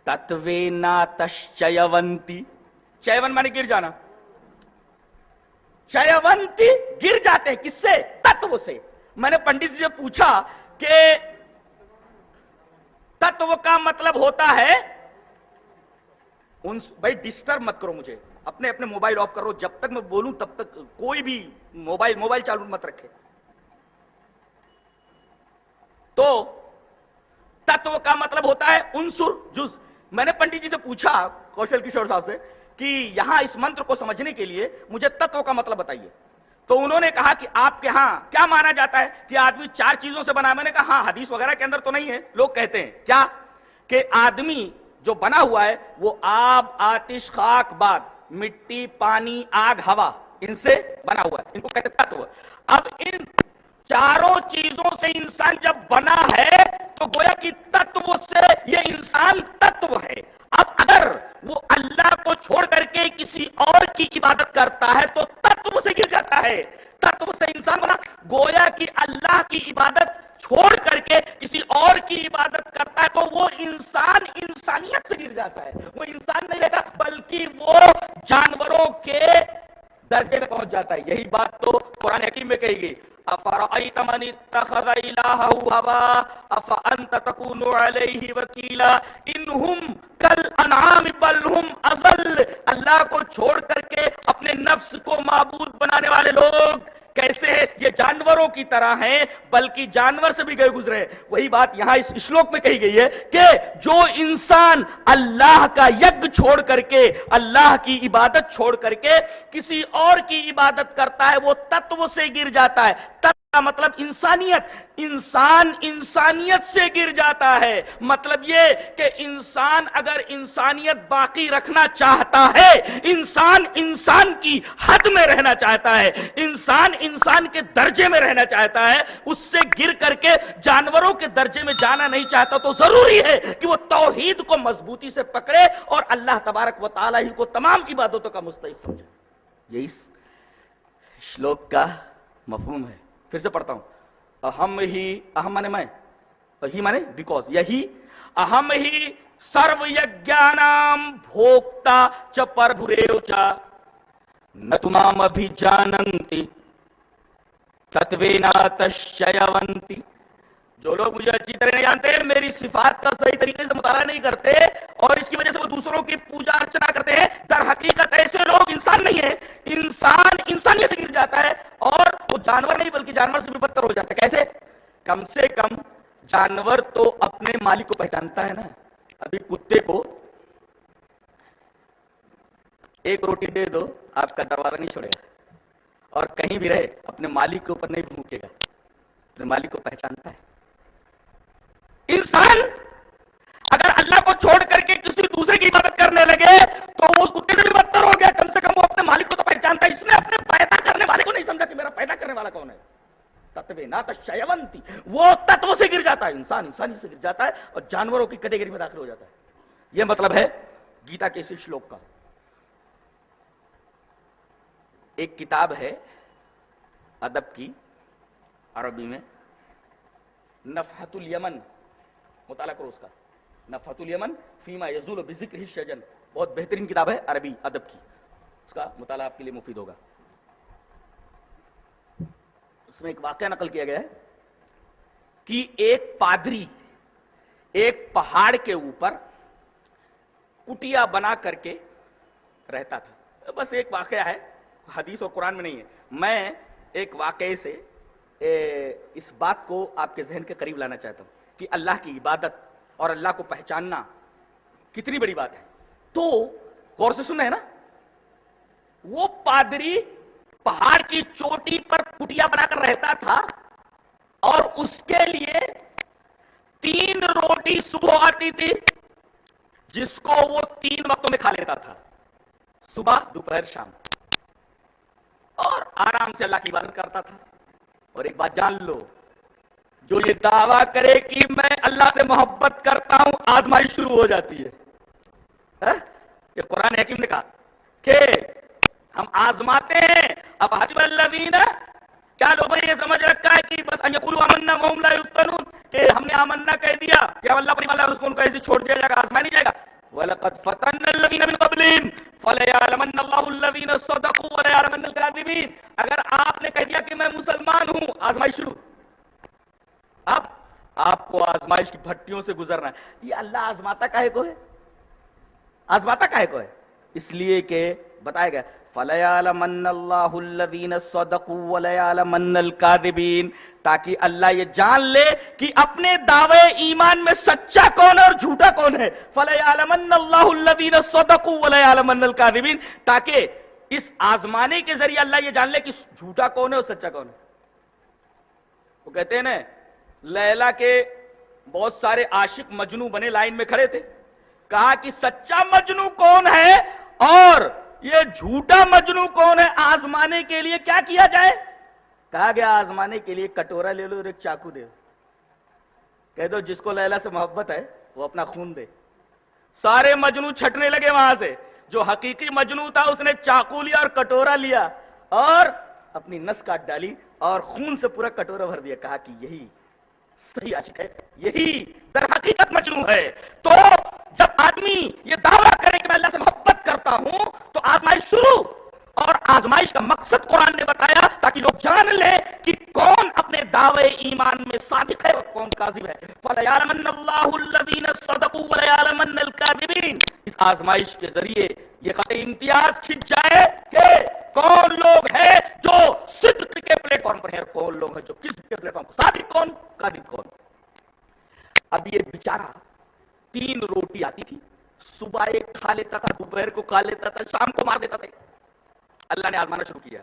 تتوینا تشیونتی, چیون مانے گر جانا, چیونتی گر جاتے ہیں. کس سے؟ تتو سے. میں نے پنڈت جی سے پوچھا کہ تتو کا مطلب ہوتا ہے, بھائی ڈسٹرب مت کرو مجھے, اپنے اپنے موبائل آف کرو, جب تک میں بولوں تب تک کوئی بھی موبائل چالو مت رکھے. تو تتو کا مطلب ہوتا ہے عنصر, جز. میں نے پنڈت جی سے پوچھا, کوشل کشور صاحب سے, کہ یہاں اس منتر کو سمجھنے کے لیے مجھے تتو کا مطلب بتائیے. تو انہوں نے کہا کہ آپ کے ہاں کیا مانا جاتا ہے کہ آدمی 4 چیزوں سے بنا. میں نے کہا ہاں, حدیث وغیرہ کے اندر تو نہیں ہے. لوگ کہتے ہیں کیا کہ آدمی جو بنا ہوا ہے وہ آب, آتش, خاک, باد, مٹی, پانی, آگ, ہوا, ان سے بنا ہوا ہے. ان کو کہتے ہیں تتو. اب ان چاروں چیزوں سے انسان جب بنا ہے تو گویا کہ تتو سے یہ انسان تتو ہے. اب اگر وہ اللہ کو چھوڑ کر کے کسی اور کی عبادت کرتا ہے تو تتو سے گر جاتا ہے. تتو سے انسان بنا, گویا کہ اللہ کی عبادت چھوڑ کر کے کسی اور کی عبادت کرتا ہے تو وہ انسان انسانیت سے گر جاتا ہے. وہ انسان نہیں رہتا بلکہ وہ جانوروں کے درجے میں پہنچ جاتا ہے. یہی بات تو قرآن حکیم میں کہی گئی. افرأیت من اتخذ الہہ ہوا افانت تکون علیہ وکیلا انہم کالانعام بل ہم اضل. اللہ کو چھوڑ کر کے اپنے نفس کو معبود بنانے والے لوگ کیسے ہے؟ یہ جانوروں کی طرح ہیں، بلکہ جانور سے بھی گئے گزرے ہیں۔ وہی بات یہاں اس شلوک میں کہی گئی ہے کہ جو انسان اللہ کا یگ چھوڑ کر کے، اللہ کی عبادت چھوڑ کر کے کسی اور کی عبادت کرتا ہے وہ تتو سے گر جاتا ہے۔ تتو کا مطلب انسانیت سے گر جاتا ہے۔ مطلب یہ کہ انسان اگر انسانیت باقی رکھنا چاہتا ہے، انسان کی حد میں رہنا چاہتا ہے، انسان کے درجے میں رہنا چاہتا ہے، اس سے گر کر کے جانوروں کے درجے میں جانا نہیں چاہتا، تو ضروری ہے کہ وہ توحید کو مضبوطی سے پکڑے اور اللہ تبارک و تعالی ہی کو تمام عبادتوں کا مستحق سمجھے۔ یہ اس شلوک کا مفہوم ہے۔ پھر سے پڑھتا ہوں، اہم مانے میں، ہی مانے بیکاز، یہی اہم ہی سرو یجنام بھوکتا چ پربھریو چ نہ تمام ابھی جاننتی تتوینا تشیونتی۔ جو لوگ مجھے اچھی طرح نہیں جانتے، میری صفات کا صحیح طریقے سے مطالعہ نہیں کرتے اور اس کی وجہ سے وہ دوسروں کی پوجا ارچنا کرتے ہیں، در حقیقت ایسے لوگ انسان نہیں ہیں۔ انسان انسانیت سے گر جاتا ہے اور وہ جانور نہیں بلکہ جانور سے بھی بدتر ہو جاتا ہے۔ کیسے؟ کم سے کم جانور تو اپنے مالک کو پہچانتا ہے نا۔ ابھی کتے کو ایک روٹی دے دو، آپ کا دروازہ نہیں چھوڑے گا اور کہیں بھی رہے اپنے مالک کے اوپر نہیں بھونکے گا، اپنے مالک کو پہچانتا ہے۔ انسان اگر اللہ کو چھوڑ کر کے کسی دوسرے کی عبادت کرنے لگے تو وہ اس کتے سے بھی بدتر ہو گیا۔ کم سے کم وہ اپنے مالک کو تو پہچانتا ہے، اس نے اپنے پیدا کرنے والے کو نہیں سمجھا کہ میرا پیدا کرنے والا کون ہے۔ تتوے نا تشیونتی، وہ تتو سے گر جاتا ہے، انسانی سے گر جاتا ہے اور جانوروں کی کیٹیگری میں داخل ہو جاتا ہے۔ یہ مطلب ہے گیتا کے اس شلوک کا۔ ایک کتاب ہے ادب کی عربی میں، نفحۃ الیمن، مطالعہ کرو اس کا، نفحۃ الیمن فیما یزول بذکر الشجن، بہت بہترین کتاب ہے عربی ادب کی، اس کا مطالعہ آپ کے لیے مفید ہوگا۔ اس میں ایک واقعہ نقل کیا گیا ہے کہ ایک پادری ایک پہاڑ کے اوپر کٹیا بنا کر کے رہتا تھا۔ بس ایک واقعہ ہے، حدیث اور قرآن میں نہیں ہے۔ میں ایک واقعے سے اس بات کو آپ کے ذہن کے قریب لانا چاہتا ہوں کہ اللہ کی عبادت اور اللہ کو پہچاننا کتنی بڑی بات ہے۔ تو غور سے سننا ہے نا، وہ پادری پہاڑ کی چوٹی پر کٹیا بنا کر رہتا تھا اور اس کے لیے 3 روٹی صبح آتی تھی جس کو وہ 3 وقتوں میں کھا لیتا تھا، صبح دوپہر شام، اور آرام سے اللہ کی عبادت کرتا تھا۔ اور ایک بات جان لو، جو یہ دعویٰ کرے کہ میں اللہ سے محبت کرتا ہوں، آزمائش شروع ہو جاتی ہے۔ یہ قرآن حکیم نے کہا کہ ہم آزماتے ہیں۔ اب حسب الذین، کیا لوگوں نے یہ سمجھ رکھا ہے کہ بس ان یقولوا آمنا وهم لا یفتنون، کہ ہم نے آمنا کہہ دیا کہ ہم اللہ پر ایمان لایا، اس کو ان کو ایسے چھوڑ دیا جائے گا، آزمایا نہیں جائے گا۔ وَلَقَدْ فَتَنَّا الَّذِينَ مِن قَبْلِهِمْ فَلَيَعْلَمَنَّ اللَّهُ الَّذِينَ صَدَقُوا وَلَيَعْلَمَنَّ الْكَاذِبِينَ۔ اگر آپ نے کہہ دیا کہ میں مسلمان ہوں، آزمائش شروع۔ اب آپ کو آزمائش کی بھٹیوں سے گزرنا ہے۔ یہ اللہ آزماتا کاہے کو ہے؟ آزماتا کاہے کو ہے؟ اس لیے کہ بتایا گیا فَلَيَعْلَمَنَّ اللَّهُ الَّذِينَ صَدَقُوا وَلَيَعْلَمَنَّ الْكَاذِبِينَ، تاکہ اللہ یہ جان لے کہ اپنے دعوے ایمان میں سچا کون ہے اور جھوٹا کون ہے۔ فَلَيَعْلَمَنَّ اللَّهُ الَّذِينَ صَدَقُوا وَلَيَعْلَمَنَّ الْكَاذِبِينَ، تاکہ اس آزمانے کے ذریعے اللہ یہ جان لے کہ جھوٹا کون ہے اور سچا کون ہے۔ وہ کہتے ہیں نا، لیلا کے بہت سارے عاشق مجنو بنے لائن میں کھڑے تھے، کہا کہ سچا مجنو کون ہے اور یہ جھوٹا مجنو کون ہے، آزمانے کے لیے کیا کیا جائے؟ کہا گیا آزمانے کے لیے کٹورا لے لو اور ایک چاقو دے دو، کہہ دو جس کو لیلا سے محبت ہے وہ اپنا خون دے۔ سارے مجنو چھٹنے لگے وہاں سے۔ جو حقیقی مجنو تھا اس نے چاقو لیا اور کٹورا لیا اور اپنی نس کاٹ ڈالی اور خون سے پورا کٹورا بھر دیا۔ کہا کہ یہی صحیح عاشق ہے، یہی در حقیقت مجنو ہے۔ تو جب آدمی یہ دعویٰ کرے کہ میں اللہ سے محبت کرتا ہوں تو آزمائش شروع، اور آزمائش کا مقصد قرآن نے بتایا تاکہ لوگ جان لیں کہ کون اپنے دعوے ایمان میں صادق ہے اور کون کاذب ہے۔ فَلَيَعْلَمَنَّ اللَّهُ الَّذِينَ صَدَقُوا وَلَيَعْلَمَنَّ الْكَاذِبِينَ۔ اس آزمائش کے ذریعے یہ خط امتیاز کھنچ جائے کہ کون لوگ ہیں جو صدق کے پلیٹ فارم پر ہیں، کون لوگ ہیں جو کذب کے پلیٹ فارم پر، صادق کون کاذب کون. اب یہ بیچارہ 3 روٹی آتی تھی، صبح ایک کھا لیتا تھا، دوپہر کو کھا لیتا تھا، شام کو مار دیتا تھا. اللہ نے آزمانا شروع کیا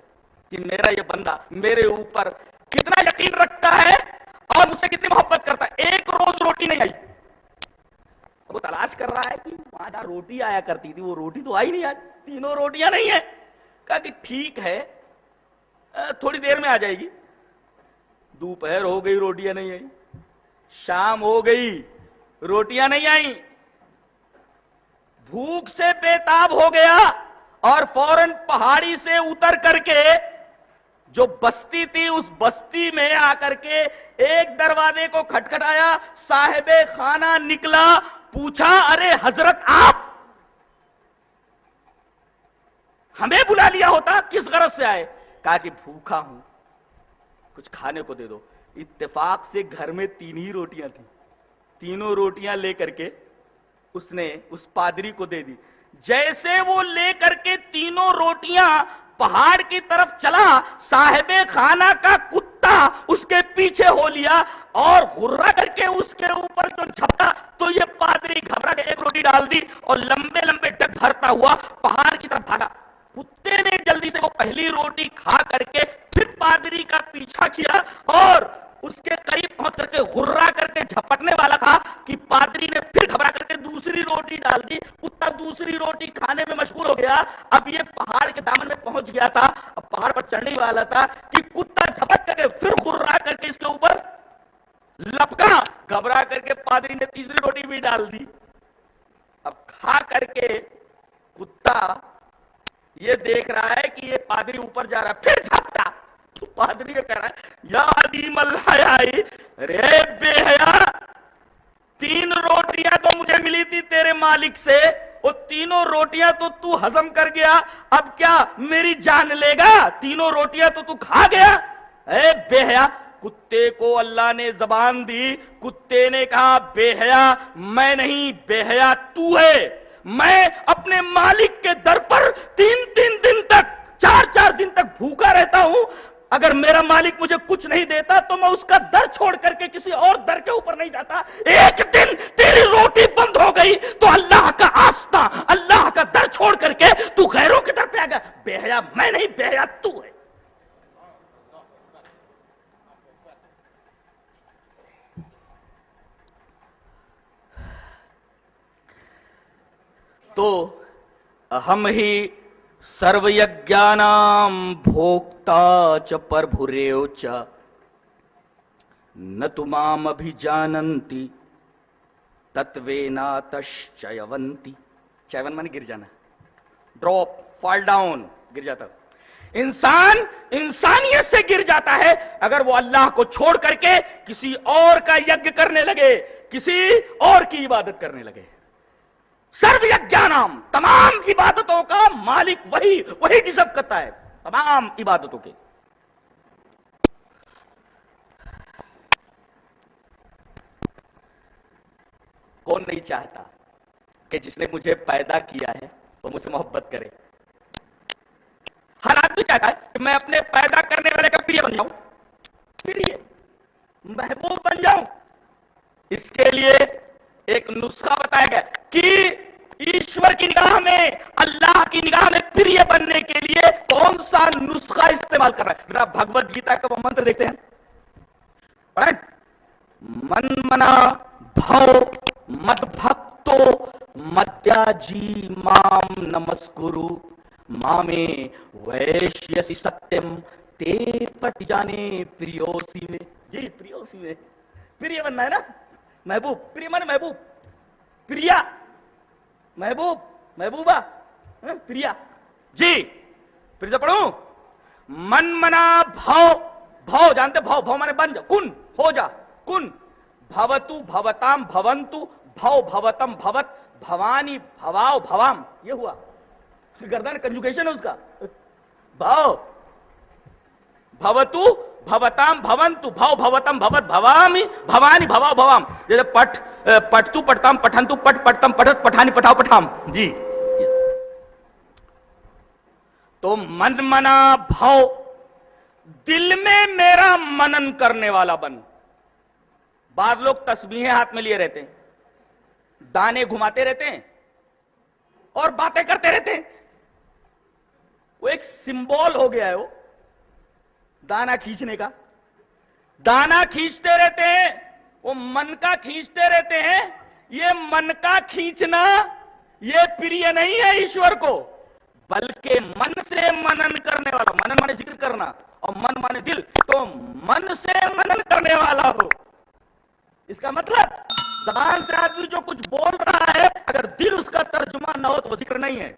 کہ میرا یہ بندہ میرے اوپر کتنا یقین رکھتا ہے اور مجھ سے کتنی محبت کرتا ہے. ایک روز روٹی نہیں آئی، وہ تلاش کر رہا ہے کہ وہاں جہاں روٹی آیا کرتی تھی وہ روٹی تو آئی نہیں، آج 3 روٹیاں نہیں ہیں. کہا کہ ٹھیک ہے تھوڑی دیر میں آ جائے گی. دوپہر ہو گئی روٹیاں نہیں آئی، شام ہو گئی روٹیاں نہیں آئیں. بھوک سے بےتاب ہو گیا اور فوراً پہاڑی سے اتر کر کے جو بستی تھی اس بستی میں آ کر کے ایک دروازے کو کھٹکھٹایا. صاحب خانہ نکلا، پوچھا ارے حضرت آپ ہمیں بلا لیا ہوتا، کس غرض سے آئے؟ کہا کہ بھوکا ہوں، کچھ کھانے کو دے دو. اتفاق سے گھر میں 3 ہی روٹیاں تھیں، تینوں روٹیاں لے کر کے اس نے اس پادری کو دے دی. جیسے وہ لے کر کے تینوں روٹیاں پہاڑ کی طرف چلا، صاحب خانہ کا کتا اس کے پیچھے ہو لیا اور غرہ کر کے اس کے اوپر جو جھپٹا تو یہ پادری گھبرا کے ایک روٹی ڈال دی اور لمبے لمبے ڈگ بھرتا ہوا پہاڑ کی طرف بھاگا. کتے نے جلدی سے وہ پہلی روٹی کھا کر کے پھر پادری کا پیچھا کیا اور اس کے قریب پہنچ کر کے غرہ کر کے جھپٹنے والا تھا کہ پادری نے پھر گھبرا کر کے دوسری روٹی ڈال دی. کتا دوسری روٹی کھانے میں مشغول ہو گیا. اب یہ پہاڑ کے دامن میں پہنچ گیا تھا، اب پہاڑ پر چڑھنے والا تھا کہ کتا جھپٹ کر کے پھر غرہ کر کے اس کے اوپر لپکا. گھبرا کر کے پادری نے تیسری روٹی بھی ڈال دی. اب کھا کر کے کتا یہ دیکھ رہا ہے کہ یہ پادری اوپر جا رہا ہے، پھر جھپٹا تو پادری کو کہہ رہا ہے یا عدیم الحیائی، رے بے حیا، 3 روٹیاں تو مجھے ملی تھی تیرے مالک سے، وہ تینوں روٹیاں تو ہضم کر گیا، اب کیا میری جان لے گا؟ تینوں روٹیاں تو کھا گیا. اے بے حیا. کتے کو اللہ نے زبان دی، کتے نے کہا بے حیا میں نہیں، بے حیا تو ہے. میں اپنے مالک کے در پر 3 دن تک 4 دن تک بھوکا رہتا ہوں. اگر میرا مالک مجھے کچھ نہیں دیتا تو میں اس کا در چھوڑ کر کے کسی اور در کے اوپر نہیں جاتا. ایک دن تیری روٹی بند ہو گئی تو اللہ کا آستہ، اللہ کا در چھوڑ کر کے تو غیروں کی در پہ آ گیا. بے حیا میں نہیں، بے حیا تو ہے. تو اہم ہی سرو یجنام بھوکتا چ پربھریو چ نہ تمام ابھیجاننتی تتویناتش چیونتی. چیون مانے گر جانا، ڈراپ، فال ڈاؤن، گر جاتا. انسان انسانیت سے گر جاتا ہے اگر وہ اللہ کو چھوڑ کر کے کسی اور کا یج کرنے لگے، کسی اور کی عبادت کرنے لگے. سرو یجنام، تمام عبادتوں کا مالک وہی ڈیزرو کرتا ہے، تمام عبادتوں کے. کون نہیں چاہتا کہ جس نے مجھے پیدا کیا ہے وہ مجھ سے محبت کرے؟ ہر آدمی چاہتا ہے کہ میں اپنے پیدا کرنے والے کا پریہ بن جاؤں، پریہ محبوب بن جاؤں. اس کے لیے ایک نسخہ بتایا گیا کہ ایشور کی نگاہ میں، اللہ کی نگاہ میں پریہ بننے کے لیے کون سا نسخہ استعمال کر رہا ہے. ذرا بھگوت گیتا کا وہ منتر دیکھتے ہیں. من منا بھو مد بھکتو مدیا جی مام نمسکرو مامے ویشیسی ستیم تے پٹ جانے پریوسی میں. یہی پریوسی میں پریہ بننا ہے نا. محبوب، پریہ مانے محبوب، پریہ محبوب، محبوبہ، پریہ. جی پھر سے پڑھوں. من منا بھو، بھو جانتے، بھو مانے بن جا، کن ہو جا، کن. بھوتو بھوتام بھونتو، بھو بھوتم بھوت، بھوانی بھواؤ بھوام. یہ ہوا گردان کنجوگیشن ہے اس کا. بھو بھوتو بھوتام بھونتو، بھو بھوتم بھوت، بھوامی بھوانی بھواؤ بھوام. جیسے پٹتو پٹتام پٹھنتو، پٹ پٹتم پٹھت، پٹھانی پٹھاؤ پٹھام. جی تو من منا بھاؤ، دل میں میرا منن کرنے والا بن. بعض لوگ تسبیحیں ہاتھ میں لیے رہتے ہیں، دانے گھماتے رہتے ہیں اور باتیں کرتے رہتے ہیں. وہ ایک سمبول ہو گیا ہے، وہ دانا کھینچنے کا. دانا کھینچتے رہتے ہیں، وہ من کا کھینچتے رہتے ہیں. یہ من کا کھینچنا یہ پریہ نہیں ہے ایشور کو، بلکہ من سے منن کرنے والا. منن مانے ذکر کرنا اور من مانے دل، تو من سے منن کرنے والا ہو. اس کا مطلب زبان سے آدمی جو کچھ بول رہا ہے، اگر دل اس کا ترجمہ نہ ہو تو وہ ذکر نہیں ہے.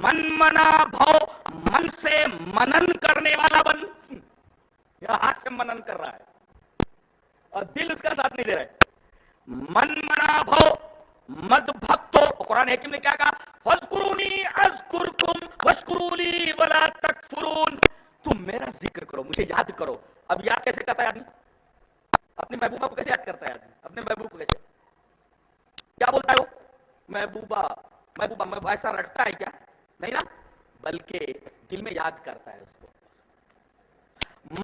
من منا بھاؤ، من سے منن کرنے والا بن. یا ہاتھ سے منن کر رہا ہے اور دل اس کا ساتھ نہیں دے رہا ہے. من منا بھاؤ مد بھکتو. قرآن حکیم نے کیا کہا؟ فَاذْكُرُونِي أَذْكُرْكُمْ وَاشْكُرُوا لِي وَلَا تَكْفُرُونَ. تم میرا ذکر کرو، مجھے یاد کرو. اب یاد کیسے کرتا ہے آدمی؟ اپنی محبوبہ کو کیسے یاد کرتا ہے آدمی؟ اپنے محبوب کو کیسے؟ کیا بولتا ہے وہ؟ محبوبہ محبوبہ. میں ایسا رٹتا ہے کیا؟ نہیں نا، بلکہ دل میں یاد کرتا ہے اس کو.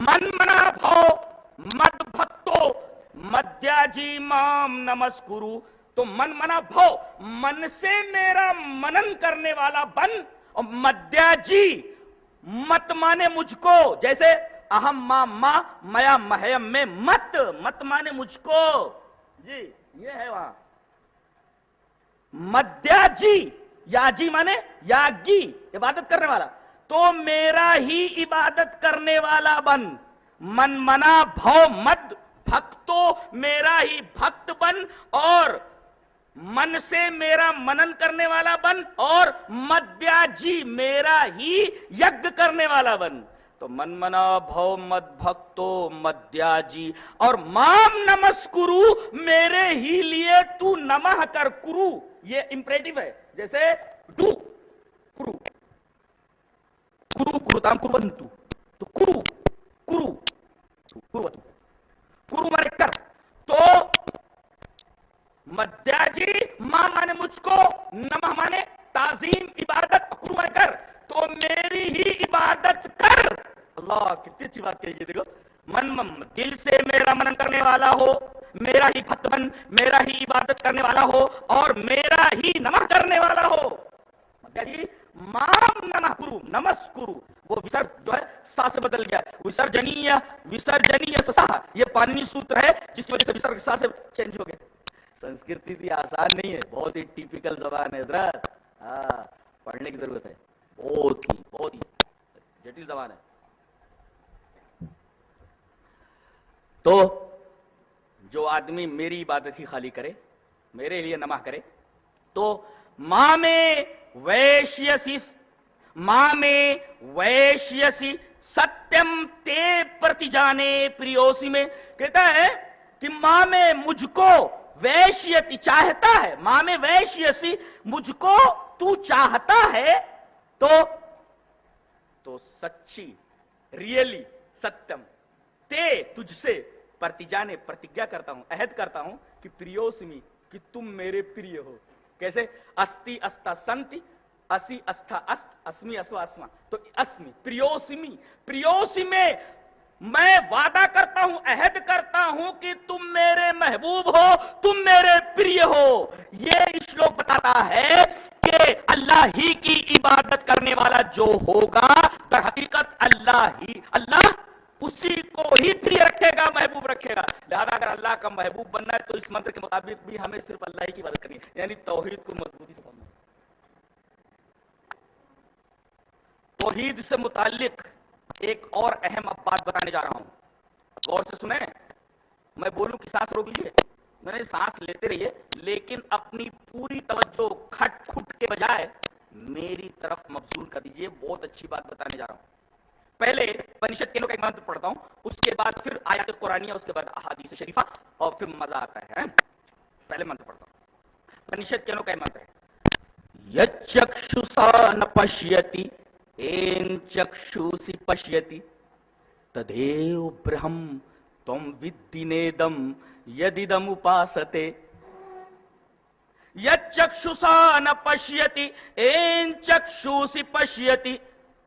من منا بھاؤ مد بھکتو مدیا جی مام نمسکرو. تو من منا بھاؤ، من سے میرا منن کرنے والا بن. اور مدیا جی، مت مانے مجھ کو. جیسے اہم ما میا مہیم میں مت، مت مانے مجھ کو. جی یہ ہے وہاں مدیا جی. یا جی مانے یاگی، عبادت کرنے والا. تو میرا ہی عبادت کرنے والا بن. من منا بھاؤ مد بھکتو، میرا ہی بھکت بن. اور من سے میرا منن کرنے والا بن. اور مدیا جی، میرا ہی یج کرنے والا بن. تو من منا بھاؤ مد بھکتو مدیا جی. اور مام نمسکرو، میرے ہی لیے تو نمہ کر. کرو یہ امپریٹیو ہے. جیسے ڈو کرو، کرو کرو تام کرونتو. تو کرو کرو کرو کرو مانے کر. تو مدیا جی، ماں مانے مجھ کو، نمہ مانے تعظیم عبادت، کرو مانے کر. تو میری ہی عبادت کر. اللہ کتنی اچھی بات کہی ہے. دیکھو من دل سے میرا منن کرنے والا ہو، میرا ہی بھکت بن، میرا ہی عبادت کرنے والا ہو اور میرا ہی نمہ کرنے والا ہو. جی مام نمہ کرو، نمسکرو. وہ وسرج جو ہے سا سے بدل گیا. وسرجنیہ وسرجنیہ سسا، یہ پاننی سوتر ہے جس کی وجہ سے وسرج سا سے چینج ہو گیا. سنسکرتی تھی آسان نہیں ہے، بہت ہی ٹیپیکل زبان ہے حضرت. ہاں پڑھنے کی ضرورت ہے، بہت ہی جٹل زبان ہے. تو جو آدمی میری عبادت ہی خالی کرے، میرے لیے نمہ کرے، تو ماں میں ویشیسی ستیم تے پرتی جانے پریوسی. میں کہتا ہے کہ ماں میں مجھ کو ویشیتی چاہتا ہے. ماں میں ویشیسی، مجھ کو تو چاہتا ہے. تو سچی، ریئلی ستیم تے تجھ سے پرتی جانے پرتجھا کرتا ہوں، عہد کرتا ہوں کہ پریوسمی، کہ تم میرے پریہ ہو. کیسے؟ استی استا سنتی، اسی استھا است، اسمی اسوا اسما. تو اسمی پریوسمی، پریوسی میں وعدہ کرتا ہوں، عہد کرتا ہوں کہ تم میرے محبوب ہو، تم میرے پریہ ہو. یہ شلوک بتاتا ہے کہ اللہ ہی کی عبادت کرنے والا جو ہوگا در حقیقت اللہ اسی کو ہی پریہ رکھے گا، محبوب رکھے گا. لہذا اگر اللہ کا محبوب بننا ہے تو اس منتر کے مطابق بھی ہمیں صرف اللہ ہی کی عبادت کرنی ہے، یعنی توحید کو مضبوطی سے پڑھنا. توحید سے متعلق ایک اور اہم بات بتانے جا رہا ہوں، غور سے سنیں. میں بولوں کہ سانس روک لیجیے، میں نے سانس لیتے رہیے، لیکن اپنی پوری توجہ کھٹ کھٹ کے بجائے میری طرف مبذول کر دیجیے. بہت اچھی بات بتانے جا رہا ہوں. پہلے پنشت کینوں کا ایک منتر پڑھتا ہوں، اس کے بعد پھر آیات قرآنیہ، اس کے بعد احادیث شریفہ، اور پھر مزہ آتا ہے. پہلے منتر پڑھتا ہوں. پنشت کینوں کا ایک منتر ہے، یچکشسا ن پشیتی این چکشوسی پشیتی تدیو برہم تم ودی نیدم یدیدم اپاستے. یچکشسا ن پشیتی N چکشوسی پشیتی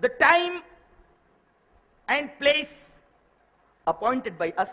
the time and place appointed by us,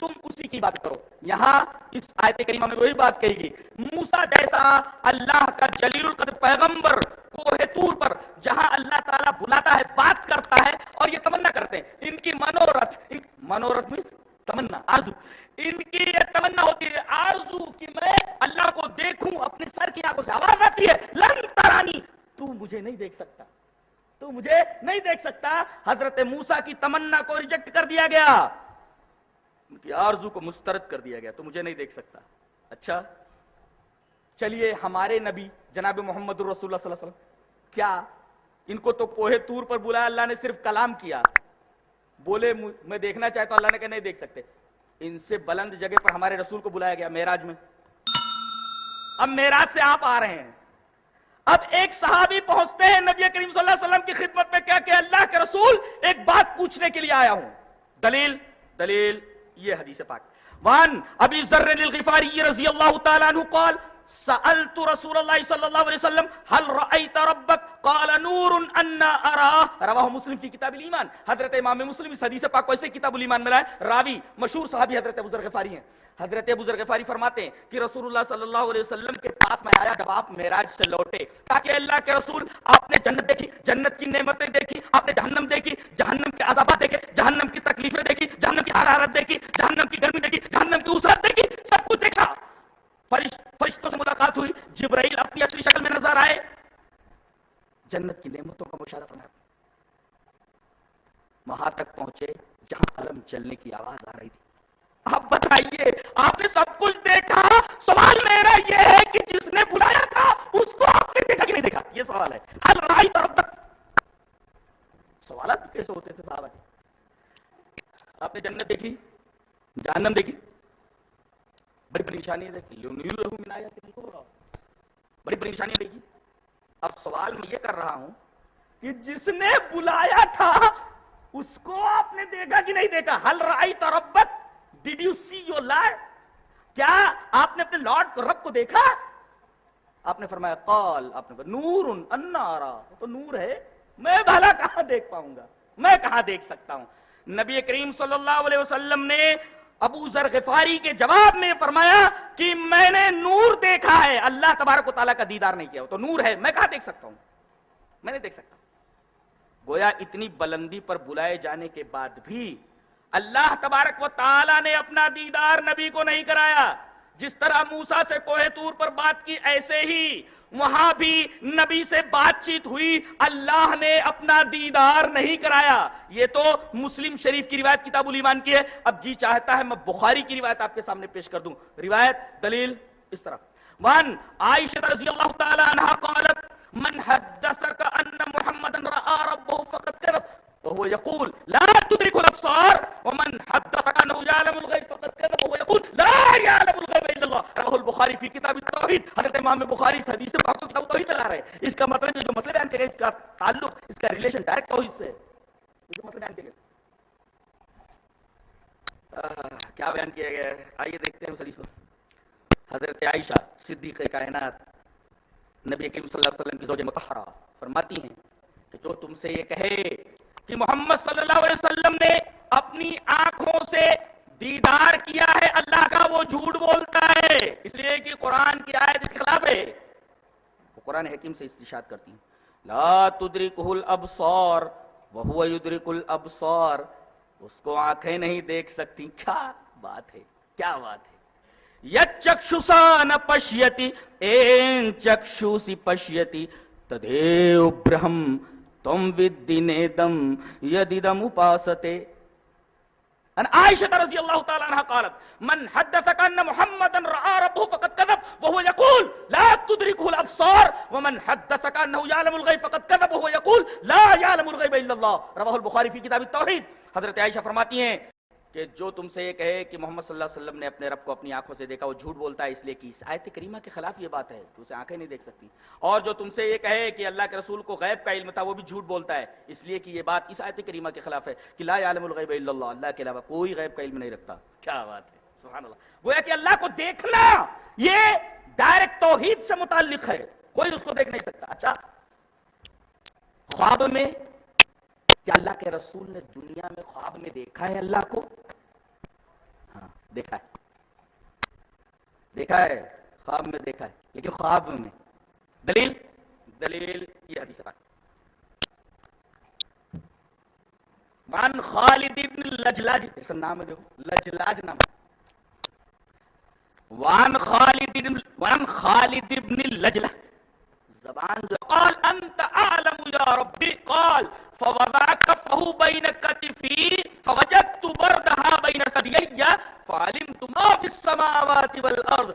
تم اسی کی بات کرو. یہاں اس آیت کریمہ میں وہی بات کہی گئی. موسیٰ جیسا اللہ کا جلیل القدر پیغمبر کوہ طور پر جہاں اللہ تعالیٰ بلاتا ہے, بات کرتا ہے اور یہ تمنا کرتے ہیں, ان کی منورت میں تمنا, آرزو, ان کی یہ تمنا ہوتی ہے, آرزو کہ میں اللہ کو دیکھوں. اپنے سر کی آنکھوں سے آواز آتی ہے, لن ترانی, تو مجھے نہیں دیکھ سکتا, تو مجھے نہیں دیکھ سکتا. حضرت موسیٰ کی تمنا کو ریجیکٹ کر دیا گیا, ان کی آرزو کو مسترد کر دیا گیا, تو مجھے نہیں دیکھ سکتا. اچھا چلیے ہمارے نبی جناب محمد رسول اللہ صلی اللہ علیہ وسلم, کیا ان کو تو کوہ طور پر بلایا, اللہ نے صرف کلام کیا, بولے میں دیکھنا چاہتا ہوں, اللہ نے کہا نہیں دیکھ سکتے. ان سے بلند جگہ پر ہمارے رسول کو بلایا گیا معراج میں. اب معراج سے آپ آ رہے ہیں, اب ایک صحابی پہنچتے ہیں نبی کریم صلی اللہ علیہ وسلم کی خدمت میں, کیا کہ اللہ کے رسول ایک بات پوچھنے کے لیے آیا ہوں. دلیل یہ حدیث پاک. وان ابی ذر الغفاری رضی اللہ تعالی عنہ قال سألت رسول اللہ صلی اللہ علیہ وسلم هل رأيت ربك قال نور انا اراه رواہ مسلم فی کتاب الایمان. حضرت امام مسلم اس حدیث پاک کو ایسے کتاب الایمان میں لائے. راوی مشہور صحابی حضرت ابو ذر غفاری ہیں. حضرت ابو ذر غفاری فرماتے ہیں کہ رسول اللہ صلی اللہ علیہ وسلم کے پاس میں آیا جب آپ معراج سے لوٹے, کہا کہ اللہ کے رسول آپ نے جنت دیکھی, جنت کی نعمتیں دیکھی, آپ نے جہنم دیکھی, جہنم کے عذابات دیکھے, جہنم کی تکلیفیں دیکھی, جہنم کی حرارت دیکھی, جہنم کی گرمی دیکھی, جہنم کی وسعت دیکھی, سب کچھ دیکھا. فرشتوں سے ملاقات ہوئی, جبرائیل اپنی اصلی شکل میں نظر آئے, جنت کی نعمتوں کا مشاہدہ فرمایا. وہاں تک پہنچے جہاں قلم چلنے کی آواز آ رہی تھی. آپ بتائیے, آپ نے سب کچھ دیکھا, سوال میرا یہ ہے کہ جس نے بلایا تھا اس کو آپ نے دیکھا کہ نہیں دیکھا, یہ سوال ہے. حل رأیت ربک, سوالات کیسے ہوتے تھے صحابہ کے. آپ نے جنت دیکھی, جہنم دیکھی, بڑی بڑی نشانیاں دیکھی, بڑی بڑی نشانیاں دیکھی. اب سوال میں یہ کر رہا ہوں کہ جس نے بلایا تھا اس کو آپ نے دیکھا کہ نہیں دیکھا. حل رأیت ربک, did you see your lord, کیا آپ نے اپنے لارڈ کو, رب کو دیکھا؟ آپ نے فرمایا قال, آپ نے فرمایا نور انا ارا, تو نور ہے, میں بھلا کہاں دیکھ پاؤں گا, میں کہاں دیکھ سکتا ہوں. نبی کریم صلی اللہ علیہ وسلم نے ابو ذر غفاری کے جواب میں فرمایا کہ میں نے نور دیکھا ہے, اللہ تبارک و تعالیٰ کا دیدار نہیں کیا, تو نور ہے, میں کہاں دیکھ سکتا ہوں, میں نہیں دیکھ سکتا. گویا اتنی بلندی پر بلائے جانے کے بعد بھی اللہ تبارک و تعالیٰ نے اپنا دیدار نبی کو نہیں کرایا. جس طرح موسیٰ سے کوہ طور پر بات کی, ایسے ہی وہاں بھی نبی سے بات چیت ہوئی, اللہ نے اپنا دیدار نہیں کرایا. یہ تو مسلم شریف کی روایت کتاب الایمان کی ہے. اب جی چاہتا ہے میں بخاری کی روایت آپ کے سامنے پیش کر دوں. روایت دلیل اس طرح, وان عائشہ رضی اللہ تعالی عنہا قالت من حدثك ان محمدا راى ربه فقد كذب وهو يقول لا تدرك الابصار ومن حدثك انه يعلم الغيب فقد كذب وهو يقول لا يعلم الغيب الا الله. رواه البخاری فی کتاب التوحید. حضرت امام بخاری اس حدیث پاک کو کتاب التوحید میں لا رہے ہیں. اس کا مطلب یہ جو مسئلہ بیان کرے, اس کا تعلق, اس کا ریلیشن ڈائریکٹ توحید سے ہے. جو مسئلہ بیان کرے کیا بیان کیا گیا ہے, آئیے دیکھتے ہیں اس حدیث کو. حضرت عائشہ صدیقہ کائنات نبی کریم صلی اللہ علیہ وسلم کی زوج مطہرہ فرماتی ہیں کہ جو تم سے یہ کہے کہ محمد صلی اللہ علیہ وسلم نے اپنی آنکھوں سے دیدار کیا ہے اللہ کا, وہ جھوٹ بولتا ہے, اس لیے کہ قرآن کی آیت اس کے خلاف ہے. وہ قرآن حکیم سے استشہاد کرتی ہیں. لا تدرکہ الابصار وہو یدرک الابصار, اس کو آنکھیں نہیں دیکھ سکتی. کیا بات ہے, کیا بات ہے. یچکشسا ن پشیتی این چکشوسی پشیتی تدیو برہم تم ودی نیدم یدیدم اپاستے. ان عائشہ رضی اللہ تعالی عنہ قالت من حدثك ان محمدا راى ربه فقد كذب وهو يقول لا تدركه الابصار ومن حدثك انه يعلم الغيب فقد كذب وهو يقول لا يعلم الغيب الا الله. رواه البخاری فی کتاب التوحید. حضرت عائشہ فرماتی ہیں کہ جو تم سے یہ کہے کہ محمد صلی اللہ علیہ وسلم نے اپنے رب کو اپنی آنکھوں سے دیکھا, وہ جھوٹ بولتا ہے, اس لیے کہ اس آیت کریمہ کے خلاف یہ بات ہے کہ اسے آنکھیں نہیں دیکھ سکتی. اور جو تم سے یہ کہے کہ اللہ کے رسول کو غیب کا علم تھا, وہ بھی جھوٹ بولتا ہے, اس لیے کہ یہ بات اس آیت کریمہ کے خلاف ہے کہ لا یعلم الغیب الا اللہ, اللہ کے علاوہ کوئی غیب کا علم نہیں رکھتا. کیا بات ہے, سبحان اللہ. گویا کہ اللہ کو دیکھنا یہ ڈائریکٹ توحید سے متعلق ہے, کوئی اس کو دیکھ نہیں سکتا. اچھا, خواب میں کیا اللہ کے رسول نے دنیا میں خواب میں دیکھا ہے اللہ کو؟ ہاں, دیکھا ہے خواب میں دیکھا ہے، لیکن خواب میں دلیل یہ حدیث پاک. وان خالد ابن لجلاج، ایسا نام ہے دیکھو، لجلاج نام ہے. وان خالد ابن لجلاج، زبان جو قال انت اعلم یا ربی، قال فوضع کفه بین کتفی فوجدت بردها بین ثدیی فعلمت ما فی السماوات والارض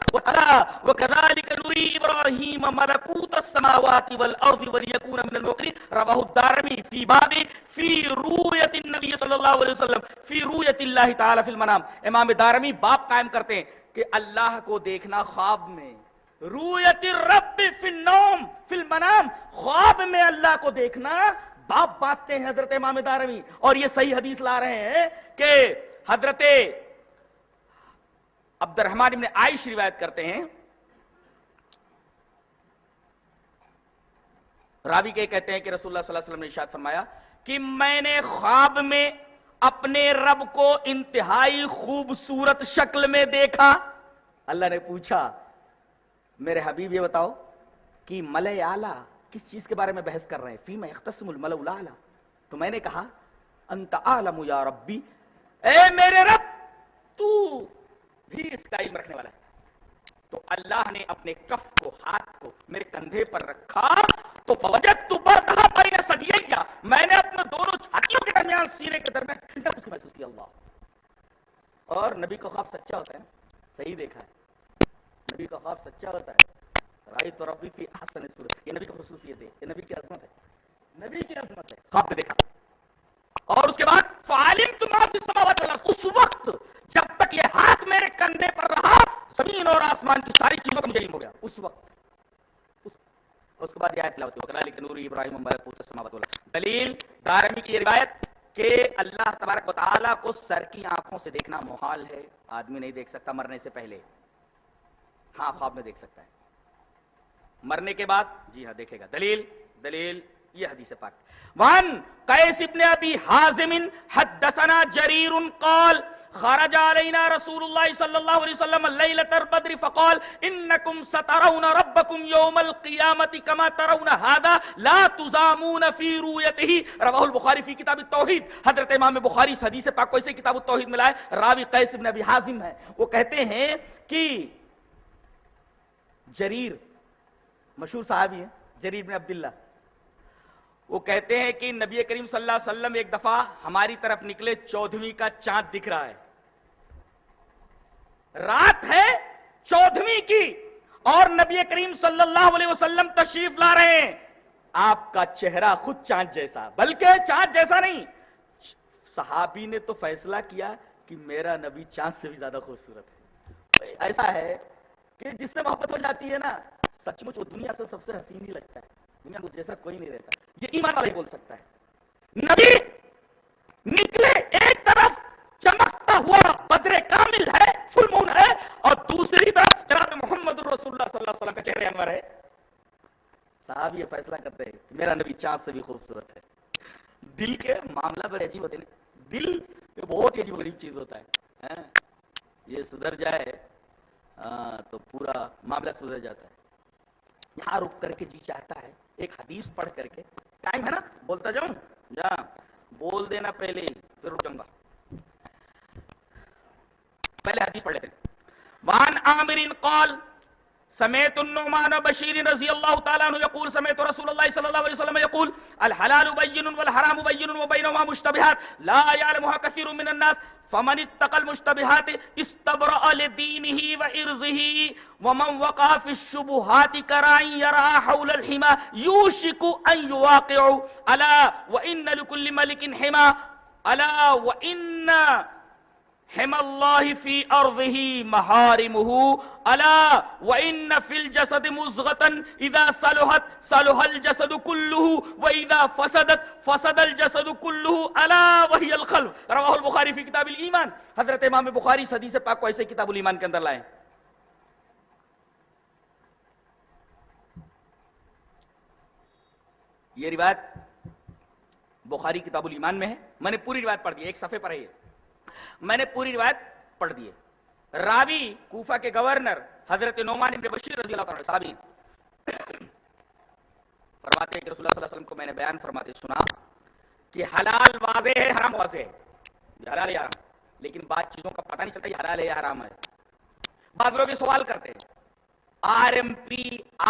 وكذلك نری ابراہیم ملکوت السماوات والارض وليكون من الموقنین. رواه الدارمی فی باب فی رؤیت النبی صلی اللہ علیہ وسلم فی رؤیت اللہ تعالی فی المنام. امام دارمی باب قائم کرتے ہیں کہ اللہ کو دیکھنا خواب میں، رؤیت الرب فی النوم فی المنام، خواب میں اللہ کو دیکھنا. باپ باندھتے ہیں حضرت امام دارمی، اور یہ صحیح حدیث لا رہے ہیں کہ حضرت عبد الرحمن ابن عائش روایت کرتے ہیں، راوی کے کہتے ہیں کہ رسول اللہ صلی اللہ علیہ وسلم نے ارشاد فرمایا کہ میں نے خواب میں اپنے رب کو انتہائی خوبصورت شکل میں دیکھا. اللہ نے پوچھا میرے حبیب یہ بتاؤ کہ ملأ اعلیٰ کس چیز کے بارے میں بحث کر رہے ہیں؟ فیما یختصم الملأ الاعلیٰ. تو میں نے کہا انت اعلم یا ربی، اے میرے رب تو بھی اس کا علم رکھنے والا ہے. تو اللہ نے اپنے کف کو، ہاتھ کو میرے کندھے پر رکھا تو فوجدت بردھا بین ثدیی، میں نے اپنے دونوں چھاتیوں کے درمیان، سینے کے درمیان ٹھنڈک اس کی محسوس کی. اللہ. اور نبی کا خواب سچا ہوتا ہے، صحیح دیکھا ہے، نبی کا خواب سچا ہوتا ہے. رأیت ربی فی احسن صورت، یہ نبی کی خصوصیت ہے، یہ نبی کی عظمت ہے، نبی کی عظمت ہے. خواب میں دیکھا. اور اس کے بعد فعلمت ما فی السماوات والارض، اس وقت جب تک یہ ہاتھ میرے کندھے پر رہا زمین اور آسمان کی ساری چیزوں کا مجھے علم ہو گیا اس وقت. اس کے بعد یہ آیت تلاوت ہوئی وَكَذَلِكَ نُورِي إِبْرَاهِيمَ مَلَكُوتَ السَّمَاوَاتِ وَالْأَرْضِ. دلیل دارمی کی یہ روایت کہ اللہ تبارک و تعالیٰ کو سر کی آنکھوں سے دیکھنا محال ہے، آدمی نہیں دیکھ سکتا مرنے سے پہلے. ہاں خواب میں دیکھ سکتا ہے، مرنے کے بعد جی ہاں دیکھے گا. دلیل یہ حدیث پاک. وان قیس ابن ابی حازم حدثنا جریر قال خرج علینا رسول اللہ صلی اللہ علیہ وسلم لیلۃ البدر فقال انکم سترون ربکم یوم القیامۃ کما ترون هذا لا تزامون فی رؤیتہ. رواہ البخاری فی کتاب التوحید. حضرت امام بخاری اس حدیث پاک کو اسے کتاب التوحید میں لائے. راوی قیس ابن ابی حازم ہے. وہ کہتے ہیں کہ جریر مشہور صحابی ہیں، جریر بن عبداللہ، وہ کہتے ہیں کہ نبی کریم صلی اللہ علیہ وسلم ایک دفعہ ہماری طرف نکلے، 14ویں کا چاند دکھ رہا ہے، رات ہے 14ویں کی، اور نبی کریم صلی اللہ علیہ وسلم تشریف لا رہے ہیں. آپ کا چہرہ خود چاند جیسا، بلکہ چاند جیسا نہیں. صحابی نے تو فیصلہ کیا کہ میرا نبی چاند سے بھی زیادہ خوبصورت ہے. ایسا ہے کہ جس سے محبت ہو جاتی ہے نا، سچ مچ وہ دنیا سے سب سے حسین ہی لگتا ہے. دنیا میں جیسا کوئی نہیں رہتا. یہ ایمان والا ہی بول سکتا ہے. نبی نکلے، ایک طرف چمکتا ہوا بدر کامل ہے، فل مون ہے، اور دوسری طرف جناب محمد رسول اللہ صلی اللہ علیہ وسلم کا چہرہ انور ہے. صاحب یہ فیصلہ کرتے ہیں کہ میرا نبی چاند سے بھی خوبصورت ہے. دل کے معاملہ بڑے عجیب ہوتے ہیں. دل بہت ہی عجیب غریب چیز ہوتا ہے. یہ سدھر جائے تو پورا معاملہ سدھر جاتا ہے. یہاں رک کر کے جی چاہتا ہے ایک حدیث پڑھ کر کے، ٹائم ہے نا بولتا جاؤں، جا بول دینا پہلے پھر رک جاؤں گا. پہلے حدیث پڑھ لیتے ہیں. وان عامر قال سمعت النعمان بشیر رضی اللہ تعالیٰ عنہ یقول سمعت رسول اللہ صلی اللہ علیہ وسلم یقول الحلال بین والحرام بین وبینهما مشتبہات لا یعلمها کثیر من الناس فمن اتقى المشتبهات استبرأ لدینه وعرضه ومن وقع في الشبهات كراعٍ يرعى حول الحمى يوشك ان يواقع الا وان لكل ملك حمى الا وان حمى الله في أرضه محارمه ألا وإن في الجسد مزغة إذا صلحت صلح الجسد كله وإذا فسدت فسد الجسد كله ألا وهي القلب. رواه البخاری في کتاب الایمان. حضرت امام بخاری اس حدیث پاک کو ایسے کتاب الایمان کے اندر لائے. یہ روایت بخاری کتاب الایمان میں ہے. میں نے پوری روایت پڑھ دی، ایک صفحے پر ہے یہ، میں نے پوری روایت پڑھ دی ہے. راوی کوفہ کے گورنر حضرت نعمان بن بشیر رضی اللہ عنہ صحابی فرماتے ہیں کہ رسول اللہ صلی اللہ علیہ وسلم کو میں نے بیان فرماتے سنا کہ حلال واضح ہے حرام واضح ہے، یہ حلال ہے حرام، لیکن بعض چیزوں کا پتہ نہیں چلتا یہ حلال ہے یا حرام ہے۔ بعض لوگ یہ سوال کرتے ہیں R M P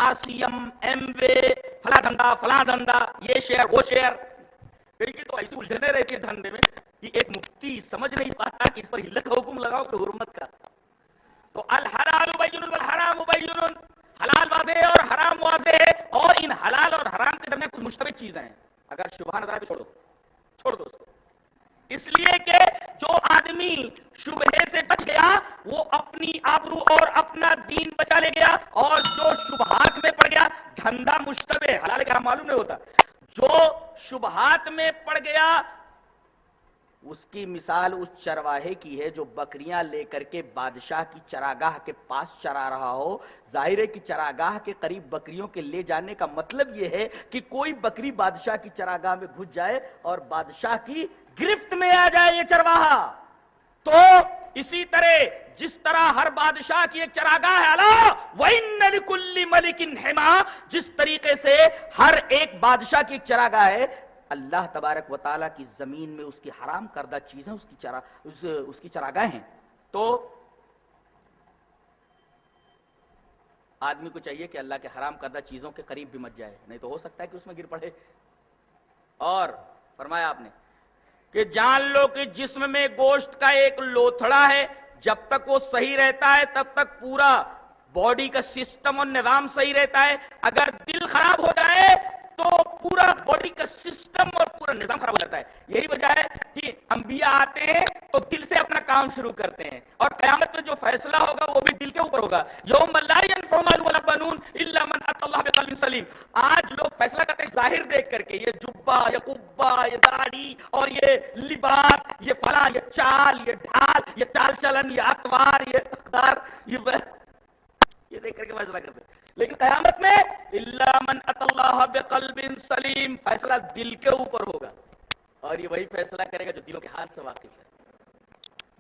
RCM MWay فلاں دھندا یہ شیئر وہ شیئر، کئی تو ایسی الجھنے رہتی ہے دھندے میں کہ ایک مفتی سمجھ نہیں پاتا کہ اس پر ہلت کا حکم لگاؤ کہ حرمت کا۔ تو الحلال بین والحرام بین، حلال واضح ہے اور حرام واضح ہے، اور ان حلال اور حرام کے درمیان کچھ مشتبہ چیزیں ہیں، اگر شبہ نظر آئے تو چھوڑ دو اس کو، اس لیے کہ جو آدمی شبہے سے بچ گیا وہ اپنی آبرو اور اپنا دین بچا لے گیا، اور جو شبہات میں پڑ گیا دھندا مشتبہ حلال کا معلوم نہیں ہوتا، جو شبہات میں پڑ گیا اس کی مثال اس چرواہے کی ہے جو بکریاں لے کر کے بادشاہ کی چراگاہ کے پاس چرا رہا ہو۔ ظاہر ہے کہ چراگاہ کے قریب بکریوں کے لے جانے کا مطلب یہ ہے کہ کوئی بکری بادشاہ کی چراگاہ میں گھس جائے اور بادشاہ کی گرفت میں آ جائے یہ چرواہا۔ تو اسی طرح جس طرح ہر بادشاہ کی ایک چراگاہ ہے، الا وَإِنَّ لِكُلِّ مَلِكٍ حِمَا، جس طریقے سے ہر ایک بادشاہ کی ایک چراگاہ ہے، اللہ تبارک و تعالیٰ کی زمین میں اس کی حرام کردہ چیزیں اس کی چراگاہ ہیں۔ تو آدمی کو چاہیے کہ اللہ کے حرام کردہ چیزوں کے قریب بھی مت جائے، نہیں تو ہو سکتا ہے کہ اس میں گر پڑے۔ اور فرمایا آپ نے کہ جان لو کہ جسم میں گوشت کا ایک لوتھڑا ہے، جب تک وہ صحیح رہتا ہے تب تک پورا باڈی کا سسٹم اور نظام صحیح رہتا ہے، اگر دل خراب ہو جائے تو پورا باڈی کا سسٹم اور پورا نظام خراب ہو جاتا ہے۔ یہی وجہ ہے کہ انبیاء آتے ہیں تو دل سے اپنا کام شروع کرتے ہیں، اور قیامت میں جو فیصلہ ہوگا وہ بھی دل کے اوپر ہوگا۔ یوم لا ينفع مال ولا بنون الا من اتى الله بقلب سلیم۔ آج لوگ فیصلہ کرتے ہیں ظاہر دیکھ کر کے، یہ جبہ یہ قبہ یہ داڑھی اور یہ لباس یہ فلاں یہ چال یہ ڈھال یہ چال چلن یہ اطوار یہ اقدار یہ دیکھ کر کے فیصلہ کرتے ہیں، لیکن قیامت میں الا من اتى الله بقلب سلیم، فیصلہ دل کے اوپر ہوگا، اور یہ وہی فیصلہ کرے گا جو دلوں کے حال سے واقف ہے۔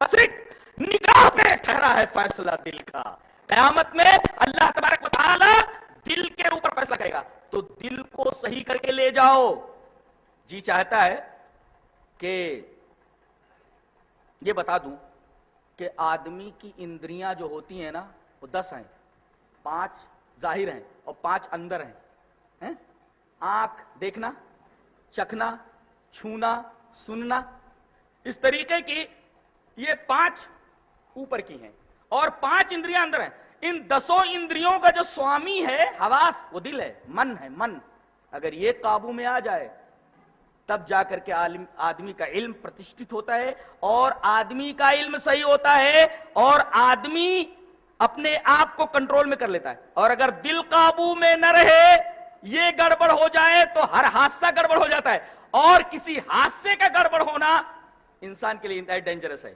بس ایک نگاہ پہ ٹھہرا ہے فیصلہ دل کا۔ قیامت میں اللہ تبارک و تعالی دل کے اوپر فیصلہ کرے گا، تو دل کو صحیح کر کے لے جاؤ۔ جی چاہتا ہے کہ یہ بتا دوں کہ آدمی کی اندریاں جو ہوتی ہیں نا وہ 10 ہیں، 5 ظاہر ہیں اور 5 اندر ہیں۔ آنکھ دیکھنا، چکھنا، چھونا، سننا، اس طریقے کی یہ 5 اوپر کی ہیں اور 5 اندریاں اندر ہیں۔ ان 10 اندریوں کا جو سوامی ہے حواس وہ دل ہے، من ہے، من اگر یہ قابو میں آ جائے تب جا کر کے آدمی کا علم پرتشٹھت ہوتا ہے، اور آدمی کا علم صحیح ہوتا ہے، اور آدمی اپنے آپ کو کنٹرول میں کر لیتا ہے۔ اور اگر دل قابو میں نہ رہے، یہ گڑبڑ ہو جائے تو ہر حادثہ گڑبڑ ہو جاتا ہے، اور کسی حادثے کا گڑبڑ ہونا انسان کے لیے انتہائی ڈینجرس ہے۔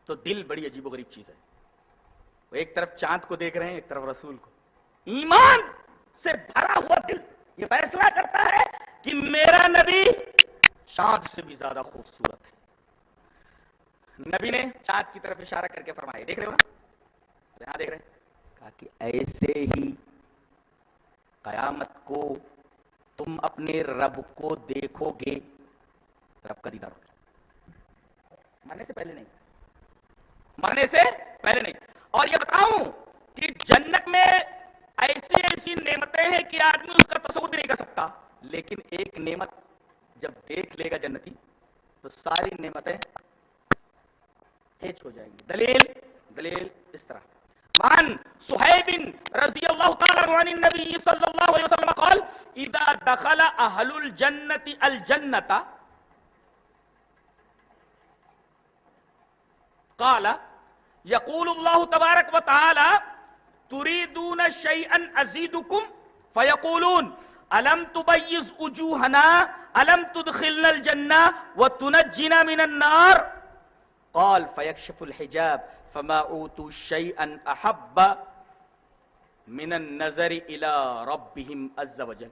تو دل بڑی عجیب و غریب چیز ہے، وہ ایک طرف چاند کو دیکھ رہے ہیں، ایک طرف رسول کو۔ ایمان سے بھرا ہوا دل یہ فیصلہ کرتا ہے کہ میرا نبی چاند سے بھی زیادہ خوبصورت ہے۔ نبی نے چاند کی طرف اشارہ کر کے فرمایا، دیکھ رہے ہو نا، یہاں دیکھ رہے ہیں، کہا کہ ایسے ہی قیامت کو تم اپنے رب کو دیکھو گے، رب کا دیدار ہوگا، مرنے سے پہلے نہیں، مرنے سے پہلے نہیں۔ اور یہ بتاؤں کہ جنت میں ایسی ایسی نعمتیں ہیں کہ آدمی اس کا تصور بھی نہیں کر سکتا، لیکن ایک نعمت جب دیکھ لے گا جنتی تو ساری نعمتیں ہیچ ہو جائیں گی۔ دلیل اس طرح مان صہیب رضی اللہ تعالی عنہ عن النبی صلی اللہ علیہ وسلم قال اذا دخل اہل الجنت الجنت قال یقول اللہ تبارک و تعالی تريدون شيئا ازيدكم فيقولون الم تبيض وجوهنا الم تدخلنا الجنة وتنجنا من النار قال فيكشف الحجاب فما اوتوا شيئا احب من النظر الى ربهم عز وجل۔